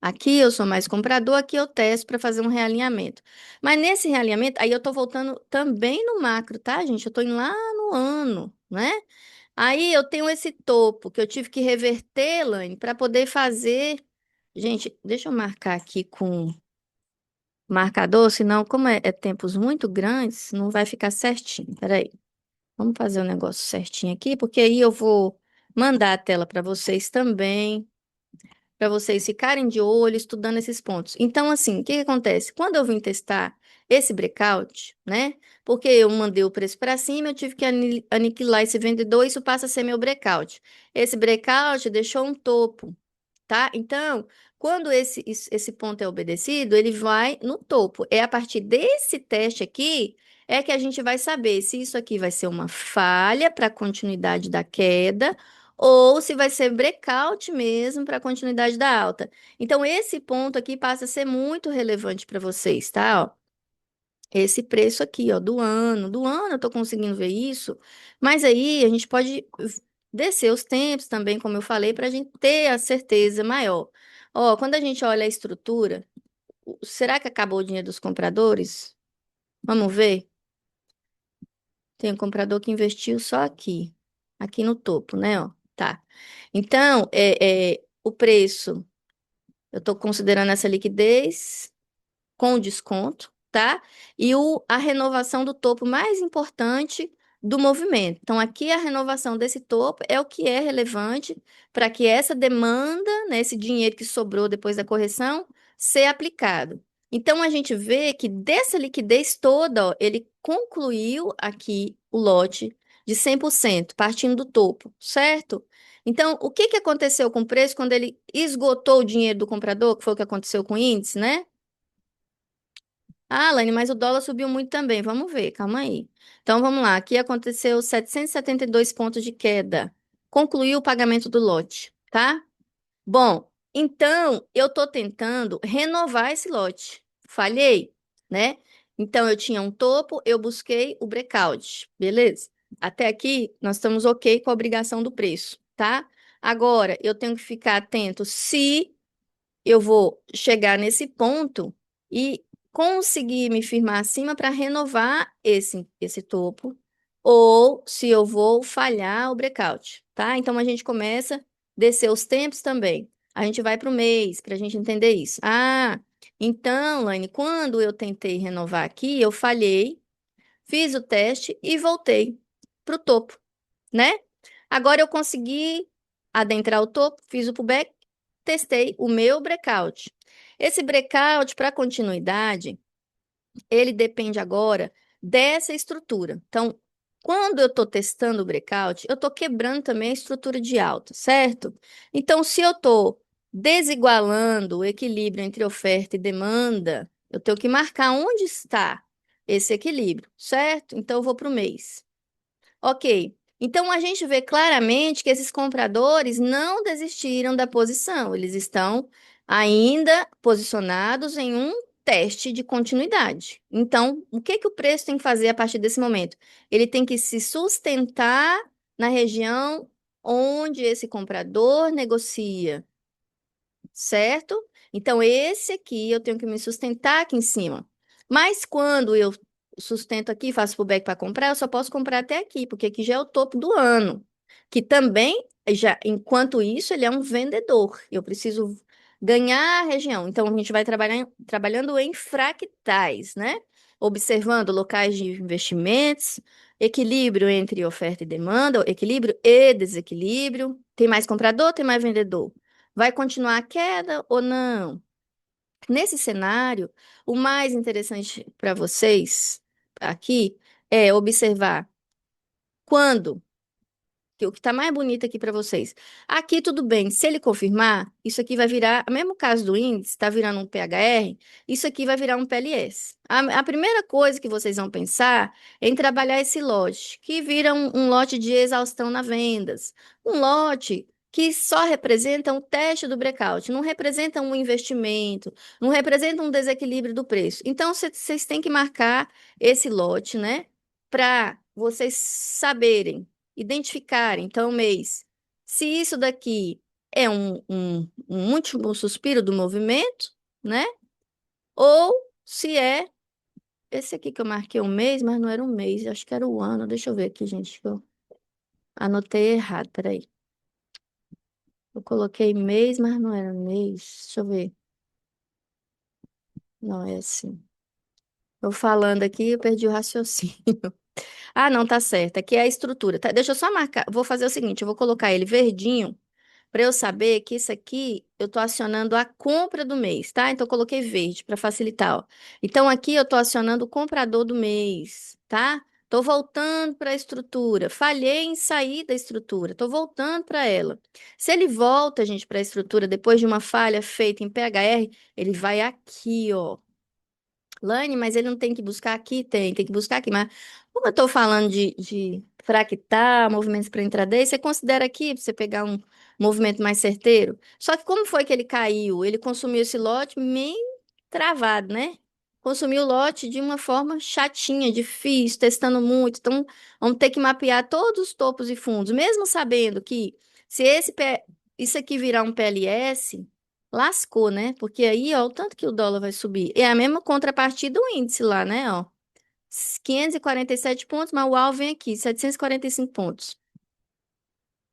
Aqui eu sou mais comprador, aqui eu testo para fazer um realinhamento. Mas nesse realinhamento, aí eu tô voltando também no macro, tá, gente? Eu tô indo lá no ano, né? Aí eu tenho esse topo que eu tive que reverter, Elaine, para poder fazer. Gente, deixa eu marcar aqui com marcador, senão, como é tempos muito grandes, não vai ficar certinho. Peraí, vamos fazer o negócio certinho aqui, porque aí eu vou mandar a tela para vocês também, para vocês ficarem de olho, estudando esses pontos. Então, assim, o que que acontece? Quando eu vim testar esse breakout, né? Porque eu mandei o preço para cima, eu tive que aniquilar esse vendedor, isso passa a ser meu breakout. Esse breakout deixou um topo, tá? Então, quando esse ponto é obedecido, ele vai no topo. É a partir desse teste aqui é que a gente vai saber se isso aqui vai ser uma falha para a continuidade da queda ou se vai ser breakout mesmo para a continuidade da alta. Então, esse ponto aqui passa a ser muito relevante para vocês, tá? Ó, esse preço aqui, ó, do ano eu tô conseguindo ver isso, mas aí a gente pode descer os tempos também, como eu falei, para a gente ter a certeza maior. Ó, quando a gente olha a estrutura, será que acabou o dinheiro dos compradores? Vamos ver. Tem um comprador que investiu só aqui no topo, né? Ó, tá. Então, o preço, eu estou considerando essa liquidez com desconto, tá? E a renovação do topo mais importante do movimento. Então, aqui a renovação desse topo é o que é relevante para que essa demanda, né, esse dinheiro que sobrou depois da correção, ser aplicado. Então, a gente vê que dessa liquidez toda, ó, ele concluiu aqui o lote de 100%, partindo do topo, certo? Então, o que que aconteceu com o preço quando ele esgotou o dinheiro do comprador, que foi o que aconteceu com o índice, né? Ah, Lani, mas o dólar subiu muito também. Vamos ver, calma aí. Então vamos lá. Aqui aconteceu 772 pontos de queda. Concluiu o pagamento do lote, tá? Bom, então eu estou tentando renovar esse lote. Falhei, né? Então eu tinha um topo, eu busquei o breakout, beleza? Até aqui nós estamos ok com a obrigação do preço, tá? Agora eu tenho que ficar atento se eu vou chegar nesse ponto e conseguir me firmar acima para renovar esse topo, ou se eu vou falhar o breakout, tá? Então a gente começa a descer os tempos também. A gente vai para o mês para a gente entender isso. Ah, então, Laine, quando eu tentei renovar aqui, eu falhei, fiz o teste e voltei para o topo, né? Agora eu consegui adentrar o topo, fiz o pullback, testei o meu breakout. Esse breakout, para continuidade, ele depende agora dessa estrutura. Então, quando eu estou testando o breakout, eu estou quebrando também a estrutura de alta, certo? Então, se eu estou desigualando o equilíbrio entre oferta e demanda, eu tenho que marcar onde está esse equilíbrio, certo? Então, eu vou para o mês. Ok. Então a gente vê claramente que esses compradores não desistiram da posição, eles estão ainda posicionados em um teste de continuidade. Então, o que que o preço tem que fazer a partir desse momento? Ele tem que se sustentar na região onde esse comprador negocia, certo? Então, esse aqui eu tenho que me sustentar aqui em cima. Mas quando eu sustento aqui, faço pullback para comprar, eu só posso comprar até aqui, porque aqui já é o topo do ano. Que também, já, enquanto isso, ele é um vendedor. Eu preciso ganhar a região. Então, a gente vai trabalhando em fractais, né? Observando locais de investimentos, equilíbrio entre oferta e demanda, equilíbrio e desequilíbrio. Tem mais comprador, tem mais vendedor. Vai continuar a queda ou não? Nesse cenário, o mais interessante para vocês aqui é observar quando que o que está mais bonito aqui para vocês. Aqui tudo bem, se ele confirmar, isso aqui vai virar, o mesmo caso do índice, está virando um PHR, isso aqui vai virar um PLS. A primeira coisa que vocês vão pensar é em trabalhar esse lote, que vira um lote de exaustão na vendas. Um lote que só representa um teste do breakout, não representa um investimento, não representa um desequilíbrio do preço. Então, vocês têm que marcar esse lote, né? Para vocês saberem identificar, então, mês, se isso daqui é um último suspiro do movimento, né? Ou se é esse aqui que eu marquei um mês, mas não era um mês, acho que era o ano. Deixa eu ver aqui, gente, que eu anotei errado, peraí. Eu coloquei mês, mas não era mês. Deixa eu ver. Não é assim. Eu falando aqui, eu perdi o raciocínio. Ah, não, tá certo. Aqui é a estrutura. Tá, deixa eu só marcar. Vou fazer o seguinte, eu vou colocar ele verdinho para eu saber que isso aqui eu estou acionando a compra do mês, tá? Então, eu coloquei verde para facilitar, ó. Então, aqui eu estou acionando o comprador do mês, tá? Estou voltando para a estrutura. Falhei em sair da estrutura. Estou voltando para ela. Se ele volta, gente, para a estrutura depois de uma falha feita em PHR, ele vai aqui, ó. Lane, mas ele não tem que buscar aqui? Tem que buscar aqui. Mas como eu estou falando de fractal, movimentos para intraday, você considera aqui para você pegar um movimento mais certeiro? Só que como foi que ele caiu? Ele consumiu esse lote meio travado, né? Consumiu o lote de uma forma chatinha, difícil, testando muito. Então, vamos ter que mapear todos os topos e fundos, mesmo sabendo que se isso aqui virar um PLS. Lascou, né? Porque aí, ó, o tanto que o dólar vai subir. É a mesma contrapartida do índice lá, né? Ó, 547 pontos, mas o alvo vem aqui, 745 pontos.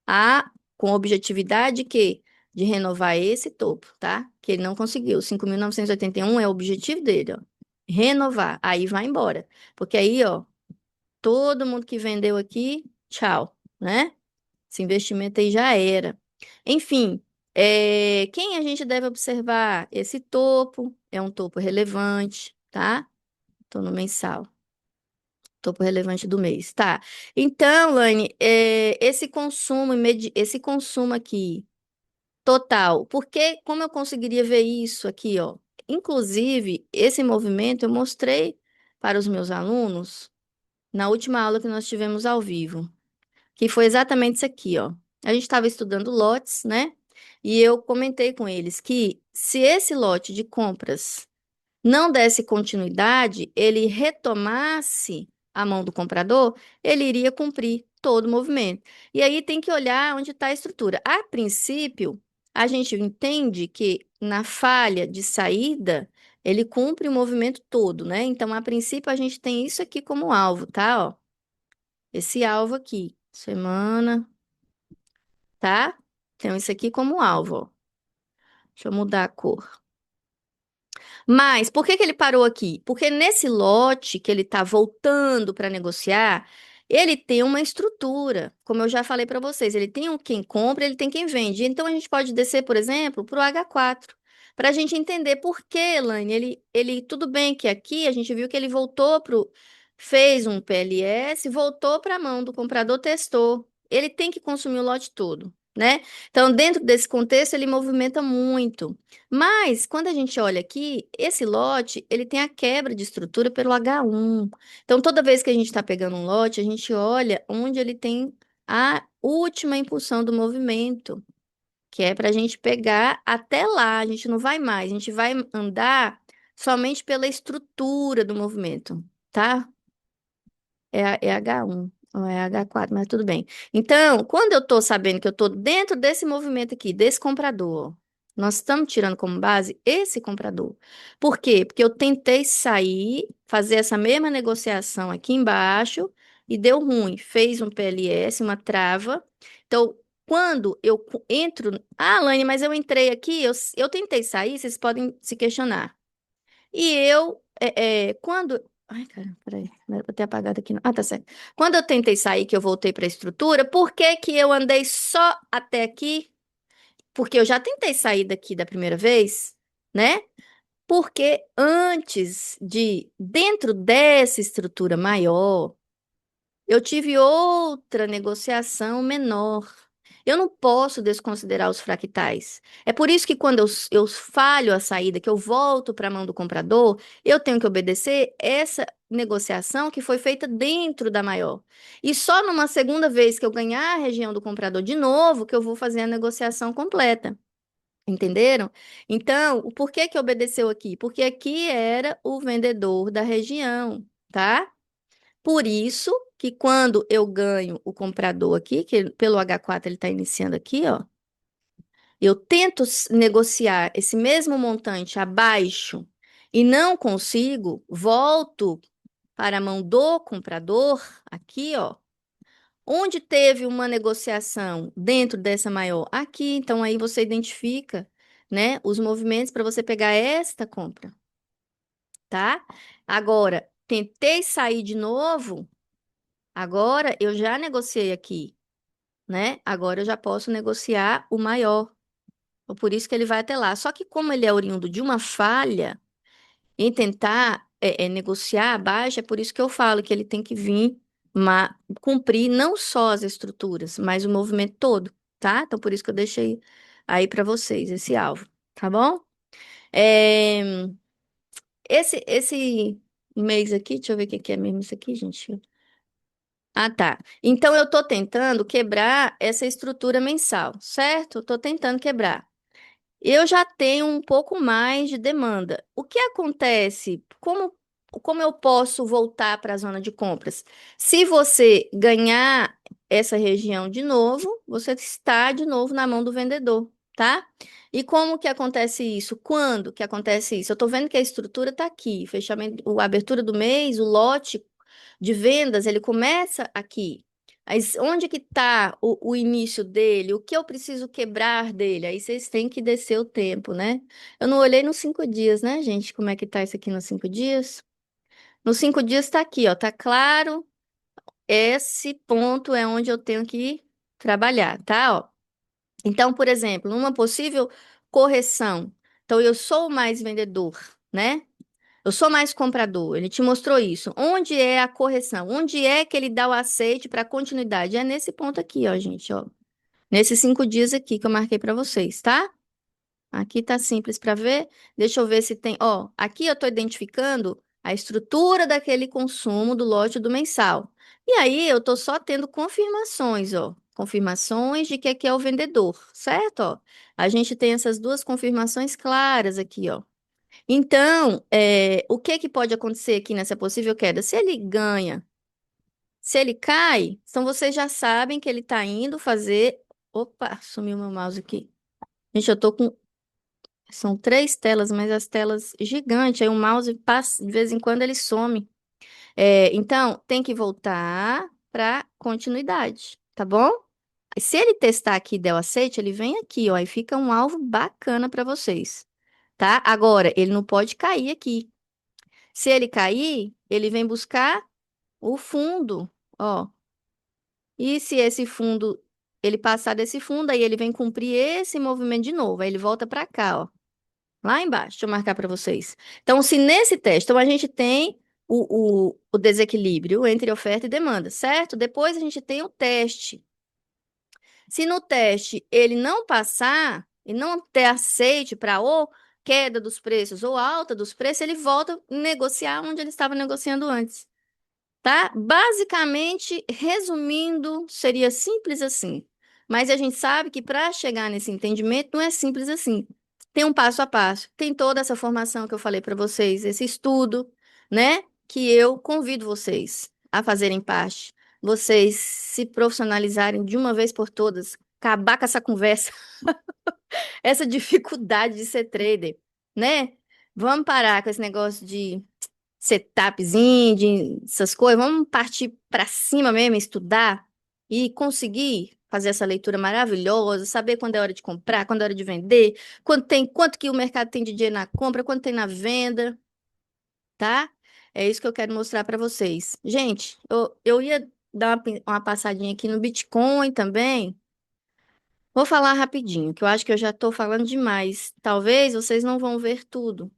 Ah, com objetividade que de renovar esse topo, tá? Que ele não conseguiu. 5.981 é o objetivo dele, ó. Renovar. Aí vai embora. Porque aí, ó, todo mundo que vendeu aqui, tchau, né? Esse investimento aí já era. Enfim, quem a gente deve observar? Esse topo é um topo relevante, tá? Estou no mensal. Topo relevante do mês, tá? Então, Lane, esse consumo aqui, total, porque como eu conseguiria ver isso aqui, ó? Inclusive, esse movimento eu mostrei para os meus alunos na última aula que nós tivemos ao vivo. Que foi exatamente isso aqui, ó. A gente estava estudando lotes, né? E eu comentei com eles que se esse lote de compras não desse continuidade, ele retomasse a mão do comprador, ele iria cumprir todo o movimento. E aí tem que olhar onde está a estrutura. A princípio, a gente entende que na falha de saída, ele cumpre o movimento todo, né? Então, a princípio, a gente tem isso aqui como alvo, tá? Ó, esse alvo aqui, semana, tá? Então, isso aqui como alvo, ó. Deixa eu mudar a cor. Mas por que que ele parou aqui? Porque nesse lote que ele está voltando para negociar, ele tem uma estrutura, como eu já falei para vocês. Ele tem quem compra, ele tem quem vende. Então, a gente pode descer, por exemplo, para o H4, para a gente entender por que, Elaine, tudo bem que aqui a gente viu que ele voltou para fez um PLS, voltou para a mão do comprador, testou. Ele tem que consumir o lote todo, né? Então, dentro desse contexto, ele movimenta muito. Mas, quando a gente olha aqui, esse lote, ele tem a quebra de estrutura pelo H1. Então, toda vez que a gente está pegando um lote, a gente olha onde ele tem a última impulsão do movimento, que é para a gente pegar até lá. A gente não vai mais, a gente vai andar somente pela estrutura do movimento, tá? É H1, ou é H4, mas tudo bem. Então, quando eu estou sabendo que eu estou dentro desse movimento aqui, desse comprador, Nós estamos tirando como base esse comprador. Por quê? Porque eu tentei sair, fazer essa mesma negociação aqui embaixo e deu ruim. Fez um PLS, uma trava. Então, quando eu entro. Ah, Laine, mas eu entrei aqui, eu tentei sair, vocês podem se questionar. E eu, quando. Ai, cara, peraí, não era pra ter apagado aqui. Não. Ah, tá certo. Quando eu tentei sair, que eu voltei para a estrutura, por que que eu andei só até aqui? Porque eu já tentei sair daqui da primeira vez, né? Porque antes de, dentro dessa estrutura maior, eu tive outra negociação menor. Eu não posso desconsiderar os fractais. É por isso que quando eu falho a saída, que eu volto para a mão do comprador, eu tenho que obedecer essa negociação que foi feita dentro da maior. E só numa segunda vez que eu ganhar a região do comprador de novo, que eu vou fazer a negociação completa. Entenderam? Então, o porquê que obedeceu aqui? Porque aqui era o vendedor da região, tá? Por isso que quando eu ganho o comprador aqui, que pelo H4 ele está iniciando aqui, ó, eu tento negociar esse mesmo montante abaixo e não consigo, volto para a mão do comprador, aqui, ó. Onde teve uma negociação dentro dessa maior? Aqui, então aí você identifica, né, os movimentos para você pegar esta compra, tá? Agora, tentei sair de novo, agora eu já negociei aqui, né? Agora eu já posso negociar o maior. Por isso que ele vai até lá. Só que como ele é oriundo de uma falha, em tentar negociar abaixo, é por isso que eu falo que ele tem que vir cumprir não só as estruturas, mas o movimento todo, tá? Então, por isso que eu deixei aí para vocês esse alvo, tá bom? É, esse mês aqui, deixa eu ver o que que é mesmo isso aqui, gente. Ah, tá. Então, eu tô tentando quebrar essa estrutura mensal, certo? Eu tô tentando quebrar. Eu já tenho um pouco mais de demanda. O que acontece? Como eu posso voltar para a zona de compras? Se você ganhar essa região de novo, você está de novo na mão do vendedor, tá? E como que acontece isso? Quando que acontece isso? Eu estou vendo que a estrutura está aqui, fechamento, a abertura do mês, o lote de vendas, ele começa aqui. Mas onde que está o início dele? O que eu preciso quebrar dele? Aí vocês têm que descer o tempo, né? Eu não olhei nos 5 dias, né, gente? Como é que tá isso aqui nos 5 dias? Nos 5 dias tá aqui, ó. Tá claro. Esse ponto é onde eu tenho que trabalhar, tá? Ó. Então, por exemplo, numa possível correção. Então, eu sou mais vendedor, né? Eu sou mais comprador. Ele te mostrou isso. Onde é a correção? Onde é que ele dá o aceite para continuidade? É nesse ponto aqui, ó, gente, ó. Nesses 5 dias aqui que eu marquei para vocês, tá? Aqui tá simples para ver. Deixa eu ver se tem. Ó, aqui eu estou identificando a estrutura daquele consumo do lote do mensal. E aí eu estou só tendo confirmações, ó. Confirmações de que aqui é o vendedor, certo? Ó, a gente tem essas duas confirmações claras aqui, ó. Então, o que que pode acontecer aqui nessa possível queda? Se ele ganha, se ele cai, então vocês já sabem que ele está indo fazer. Opa, sumiu meu mouse aqui. Gente, eu tô com. São 3 telas, mas as telas gigantes. Aí o mouse passa, de vez em quando ele some. Então, tem que voltar para continuidade, tá bom? Se ele testar aqui e der o aceite, ele vem aqui, ó, e fica um alvo bacana para vocês, tá? Agora, ele não pode cair aqui. Se ele cair, ele vem buscar o fundo, ó. E se esse fundo, ele passar desse fundo, aí ele vem cumprir esse movimento de novo. Aí ele volta para cá, ó. Lá embaixo, deixa eu marcar para vocês. Então, se nesse teste, então a gente tem o desequilíbrio entre oferta e demanda, certo? Depois a gente tem o teste. Se no teste ele não passar e não ter aceite para ou queda dos preços ou alta dos preços, ele volta a negociar onde ele estava negociando antes. Tá? Basicamente, resumindo, seria simples assim. Mas a gente sabe que para chegar nesse entendimento não é simples assim. Tem um passo a passo, tem toda essa formação que eu falei para vocês, esse estudo, né? Que eu convido vocês a fazerem parte, vocês se profissionalizarem de uma vez por todas, acabar com essa conversa essa dificuldade de ser trader, né? Vamos parar com esse negócio de setupzinho, de essas coisas. Vamos partir para cima mesmo, estudar e conseguir fazer essa leitura maravilhosa, saber quando é hora de comprar, quando é hora de vender, quanto que o mercado tem de dinheiro na compra, quanto tem na venda, tá? É isso que eu quero mostrar para vocês. Gente, eu ia dar uma passadinha aqui no Bitcoin também. Vou falar rapidinho, que eu acho que eu já estou falando demais. Talvez vocês não vão ver tudo,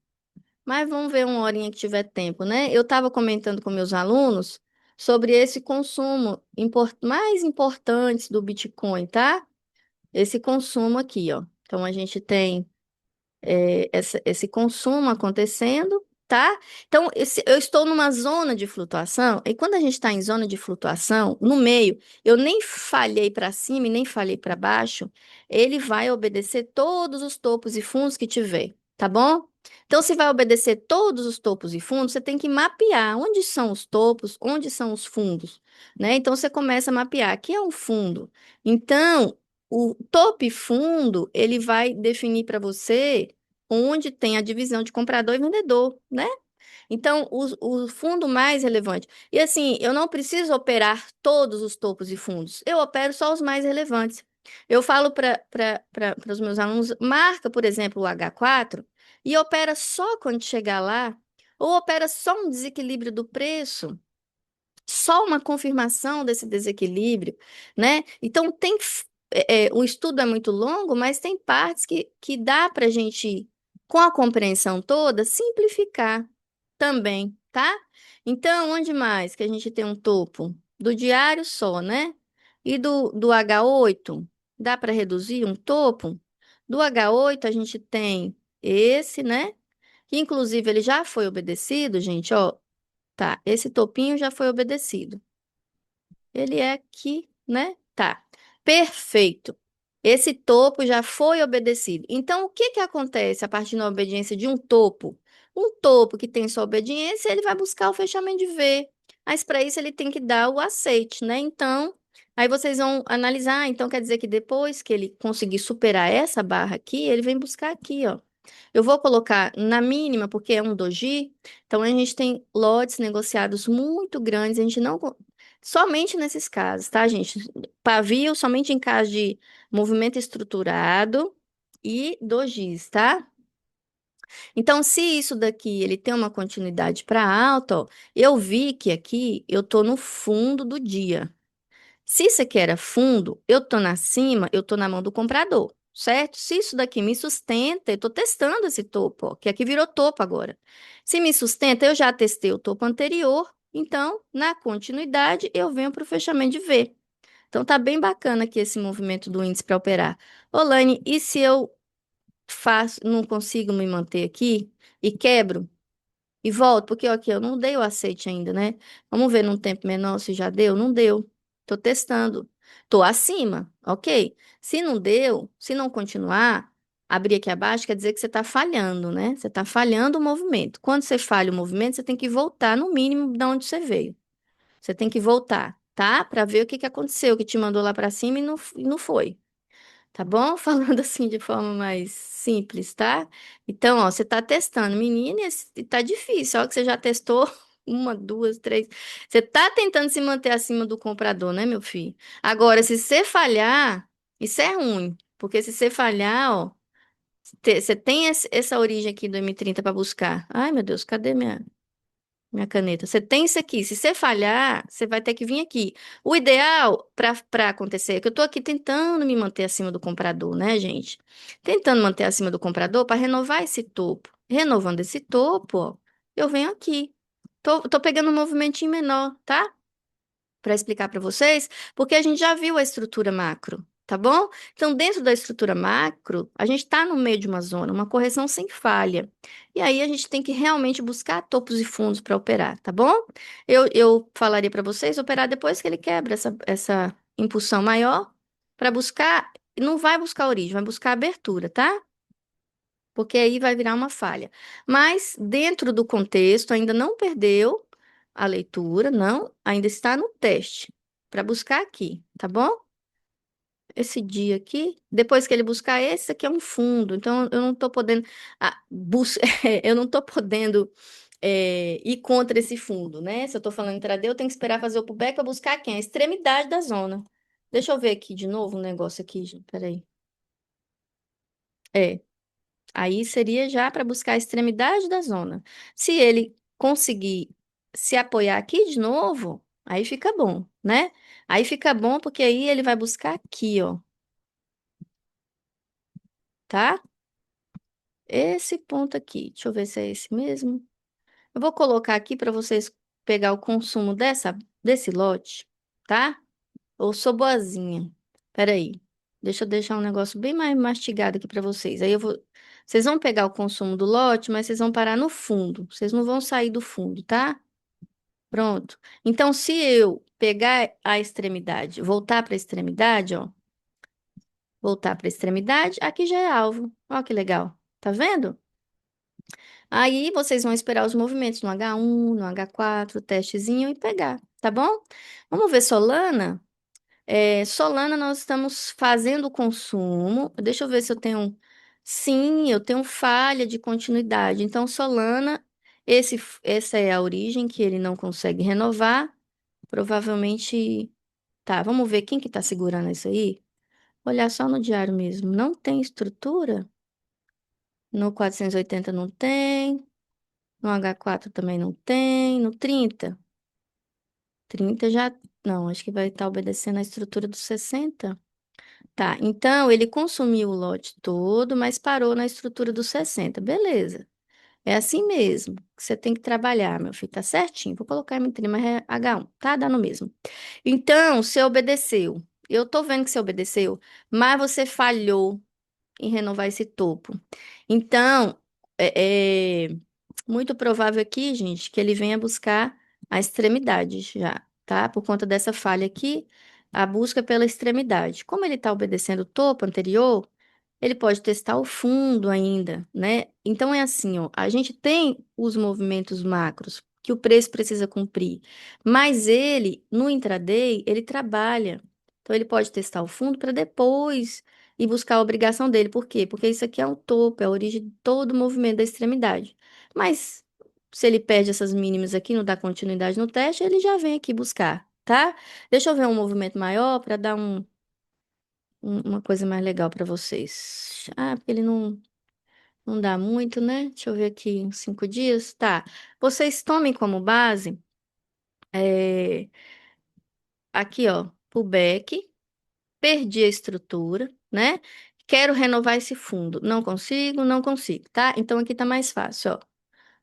mas vão ver uma horinha que tiver tempo, né? Eu estava comentando com meus alunos sobre esse consumo mais importante do Bitcoin, tá? Esse consumo aqui, ó. Então a gente tem esse consumo acontecendo, tá? Então, eu estou numa zona de flutuação, e quando a gente está em zona de flutuação, no meio, eu nem falhei para cima e nem falhei para baixo, ele vai obedecer todos os topos e fundos que tiver, tá bom? Então, se vai obedecer todos os topos e fundos, você tem que mapear onde são os topos, onde são os fundos, né? Então, você começa a mapear. Aqui é um fundo. Então, o topo e fundo, ele vai definir para você onde tem a divisão de comprador e vendedor, né? Então, o fundo mais relevante. E assim, eu não preciso operar todos os topos e fundos, eu opero só os mais relevantes. Eu falo para os meus alunos, marca, por exemplo, o H4 e opera só quando chegar lá, ou opera só um desequilíbrio do preço só uma confirmação desse desequilíbrio, né? Então, o estudo é muito longo, mas tem partes que dá para a gente, com a compreensão toda, simplificar também, tá? Então, onde mais que a gente tem um topo? Do diário só, né? E do H8, dá para reduzir um topo? Do H8, a gente tem esse, né? Que, inclusive, ele já foi obedecido, gente, ó. Tá, esse topinho já foi obedecido. Ele é aqui, né? Tá. Perfeito. Esse topo já foi obedecido. Então, o que que acontece a partir da obediência de um topo? Um topo que tem sua obediência, ele vai buscar o fechamento de V. Mas para isso ele tem que dar o aceite, né? Então, aí vocês vão analisar. Então, quer dizer que depois que ele conseguir superar essa barra aqui, ele vem buscar aqui, ó. Eu vou colocar na mínima, porque é um doji. Então, a gente tem lotes negociados muito grandes. A gente não. Somente nesses casos, tá, gente? Pavio somente em caso de movimento estruturado e dojis, tá? Então, se isso daqui ele tem uma continuidade para alta, ó, eu vi que aqui eu tô no fundo do dia. Se isso aqui era fundo, eu tô na cima, eu tô na mão do comprador, certo? Se isso daqui me sustenta, eu tô testando esse topo, ó, que aqui virou topo agora. Se me sustenta, eu já testei o topo anterior, então, na continuidade, eu venho para o fechamento de V. Então, tá bem bacana aqui esse movimento do índice para operar. Olane, e se eu faço, não consigo me manter aqui e quebro? E volto, porque aqui eu não dei o aceite ainda, né? Vamos ver num tempo menor se já deu. Não deu. Tô testando. Tô acima, ok? Se não deu, se não continuar, abrir aqui abaixo quer dizer que você está falhando, né? Você está falhando o movimento. Quando você falha o movimento, você tem que voltar no mínimo de onde você veio. Você tem que voltar, tá? Para ver o que que aconteceu, que te mandou lá para cima e não foi. Tá bom? Falando assim de forma mais simples, tá? Então, ó, você tá testando, menina, e tá difícil, ó, que você já testou uma, duas, três. Você tá tentando se manter acima do comprador, né, meu filho? Agora, se você falhar, isso é ruim, porque se você falhar, ó, você tem essa origem aqui do M30 para buscar. Ai, meu Deus, cadê minha caneta? Você tem isso aqui. Se você falhar, você vai ter que vir aqui. O ideal para acontecer é que eu estou aqui tentando me manter acima do comprador, né, gente? Tentando manter acima do comprador para renovar esse topo. Renovando esse topo, ó, eu venho aqui. Tô pegando um movimentinho menor, tá? Para explicar para vocês, porque a gente já viu a estrutura macro, tá bom? Então, dentro da estrutura macro, a gente está no meio de uma zona, uma correção sem falha. E aí a gente tem que realmente buscar topos e fundos para operar, tá bom? Eu falaria para vocês operar depois que ele quebra essa impulsão maior, para buscar, não vai buscar origem, vai buscar abertura, tá? Porque aí vai virar uma falha. Mas dentro do contexto, ainda não perdeu a leitura, não, ainda está no teste para buscar aqui, tá bom? esse dia aqui. Depois que ele buscar esse aqui é um fundo. Então eu não estou podendo eu não estou podendo ir contra esse fundo, né? Se eu estou falando intraday, eu tenho que esperar fazer o pullback para buscar quem? A extremidade da zona. Deixa eu ver aqui de novo um negócio aqui, gente. Peraí. É, aí seria já para buscar a extremidade da zona. Se ele conseguir se apoiar aqui de novo, aí fica bom, né? Aí fica bom porque aí ele vai buscar aqui, ó, tá? Esse ponto aqui. Deixa eu ver se é esse mesmo. Eu vou colocar aqui para vocês pegar o consumo desse lote, tá? Eu sou boazinha. Peraí. Deixa eu deixar um negócio bem mais mastigado aqui para vocês. Aí eu vou. Vocês vão pegar o consumo do lote, mas vocês vão parar no fundo. Vocês não vão sair do fundo, tá? Pronto. Então, se eu pegar a extremidade, voltar para a extremidade, ó, voltar para a extremidade, aqui já é alvo. Ó, que legal. Tá vendo? Aí vocês vão esperar os movimentos no H1, no H4, testezinho e pegar, tá bom? Vamos ver Solana? Solana, nós estamos fazendo o consumo. Deixa eu ver se eu tenho. Sim, eu tenho falha de continuidade. Então, Solana, essa é a origem que ele não consegue renovar. Provavelmente. Tá, vamos ver quem que está segurando isso aí. Olhar só no diário mesmo. Não tem estrutura? No 480 não tem. No H4 também não tem. No 30 já. Não, acho que vai estar obedecendo a estrutura do 60. Tá, então ele consumiu o lote todo, mas parou na estrutura dos 60. Beleza. É assim mesmo que você tem que trabalhar, meu filho. Tá certinho. Vou colocar M3, mas é H1. Tá dando mesmo. Então, você obedeceu. Eu tô vendo que você obedeceu, mas você falhou em renovar esse topo. Então, é muito provável aqui, gente, que ele venha buscar a extremidade já, tá? Por conta dessa falha aqui, a busca pela extremidade. Como ele está obedecendo o topo anterior, ele pode testar o fundo ainda, né? Então é assim, ó, a gente tem os movimentos macros que o preço precisa cumprir, mas ele, no intraday, ele trabalha. Então ele pode testar o fundo para depois ir buscar a obrigação dele. Por quê? Porque isso aqui é um topo, é a origem de todo o movimento da extremidade. Mas se ele perde essas mínimas aqui, não dá continuidade no teste, ele já vem aqui buscar, tá? Deixa eu ver um movimento maior para dar uma coisa mais legal para vocês. Ah, porque ele não dá muito, né? Deixa eu ver aqui, uns 5 dias. Tá. Vocês tomem como base, é, aqui, ó, pullback, perdi a estrutura, né? Quero renovar esse fundo. Não consigo, não consigo, tá? Então aqui tá mais fácil, ó.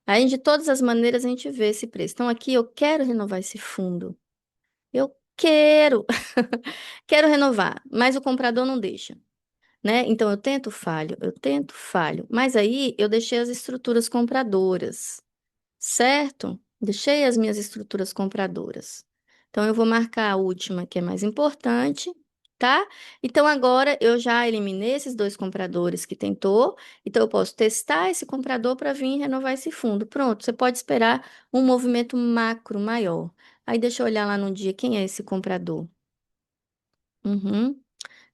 Aí de todas as maneiras a gente vê esse preço. Então aqui eu quero renovar esse fundo. Eu quero, quero renovar, mas o comprador não deixa. Né? Então eu tento, falho, mas aí eu deixei as estruturas compradoras, certo? Deixei as minhas estruturas compradoras. Então eu vou marcar a última, que é mais importante, tá? Então agora eu já eliminei esses dois compradores que tentou, então eu posso testar esse comprador para vir renovar esse fundo. Pronto, você pode esperar um movimento macro maior. Aí deixa eu olhar lá no dia quem é esse comprador. Uhum.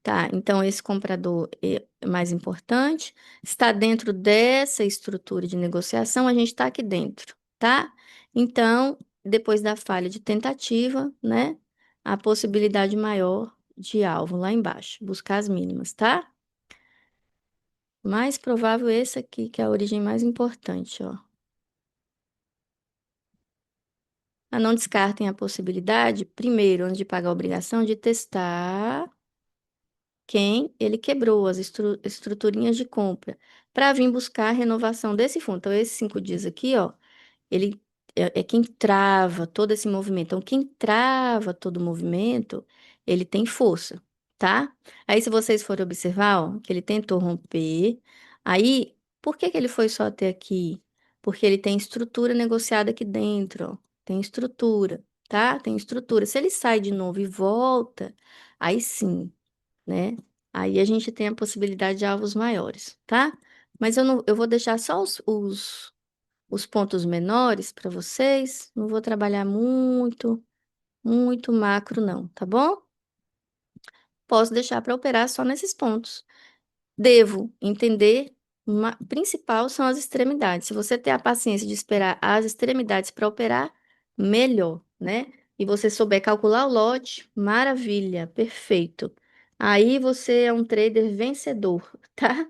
Tá, então esse comprador é mais importante, está dentro dessa estrutura de negociação, a gente está aqui dentro, tá? Então, depois da falha de tentativa, né, a possibilidade maior de alvo lá embaixo, buscar as mínimas, tá? Mais provável esse aqui, que é a origem mais importante, ó. Ah, não descartem a possibilidade, primeiro, antes de pagar a obrigação, de testar quem ele quebrou as estruturinhas de compra para vir buscar a renovação desse fundo. Então, esses 5 dias aqui, ó, ele é quem trava todo esse movimento. Então, quem trava todo o movimento, ele tem força, tá? Aí, se vocês forem observar, ó, que ele tentou romper, aí, por que que ele foi só até aqui? Porque ele tem estrutura negociada aqui dentro, ó. Tem estrutura, tá? Tem estrutura. Se ele sai de novo e volta, aí sim, né? Aí a gente tem a possibilidade de alvos maiores, tá? Mas eu não, eu vou deixar só os pontos menores para vocês. Não vou trabalhar muito, muito macro, não, tá bom? posso deixar para operar só nesses pontos. Devo entender, principal são as extremidades. Se você ter a paciência de esperar as extremidades para operar, melhor, né? E você souber calcular o lote, maravilha, perfeito. Aí você é um trader vencedor, tá?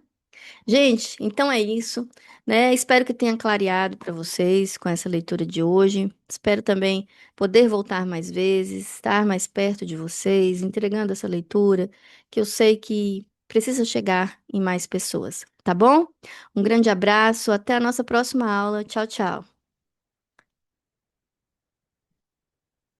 Gente, então é isso, né? Espero que tenha clareado para vocês com essa leitura de hoje. Espero também poder voltar mais vezes, estar mais perto de vocês, entregando essa leitura, que eu sei que precisa chegar em mais pessoas, tá bom? Um grande abraço, até a nossa próxima aula. Tchau, tchau.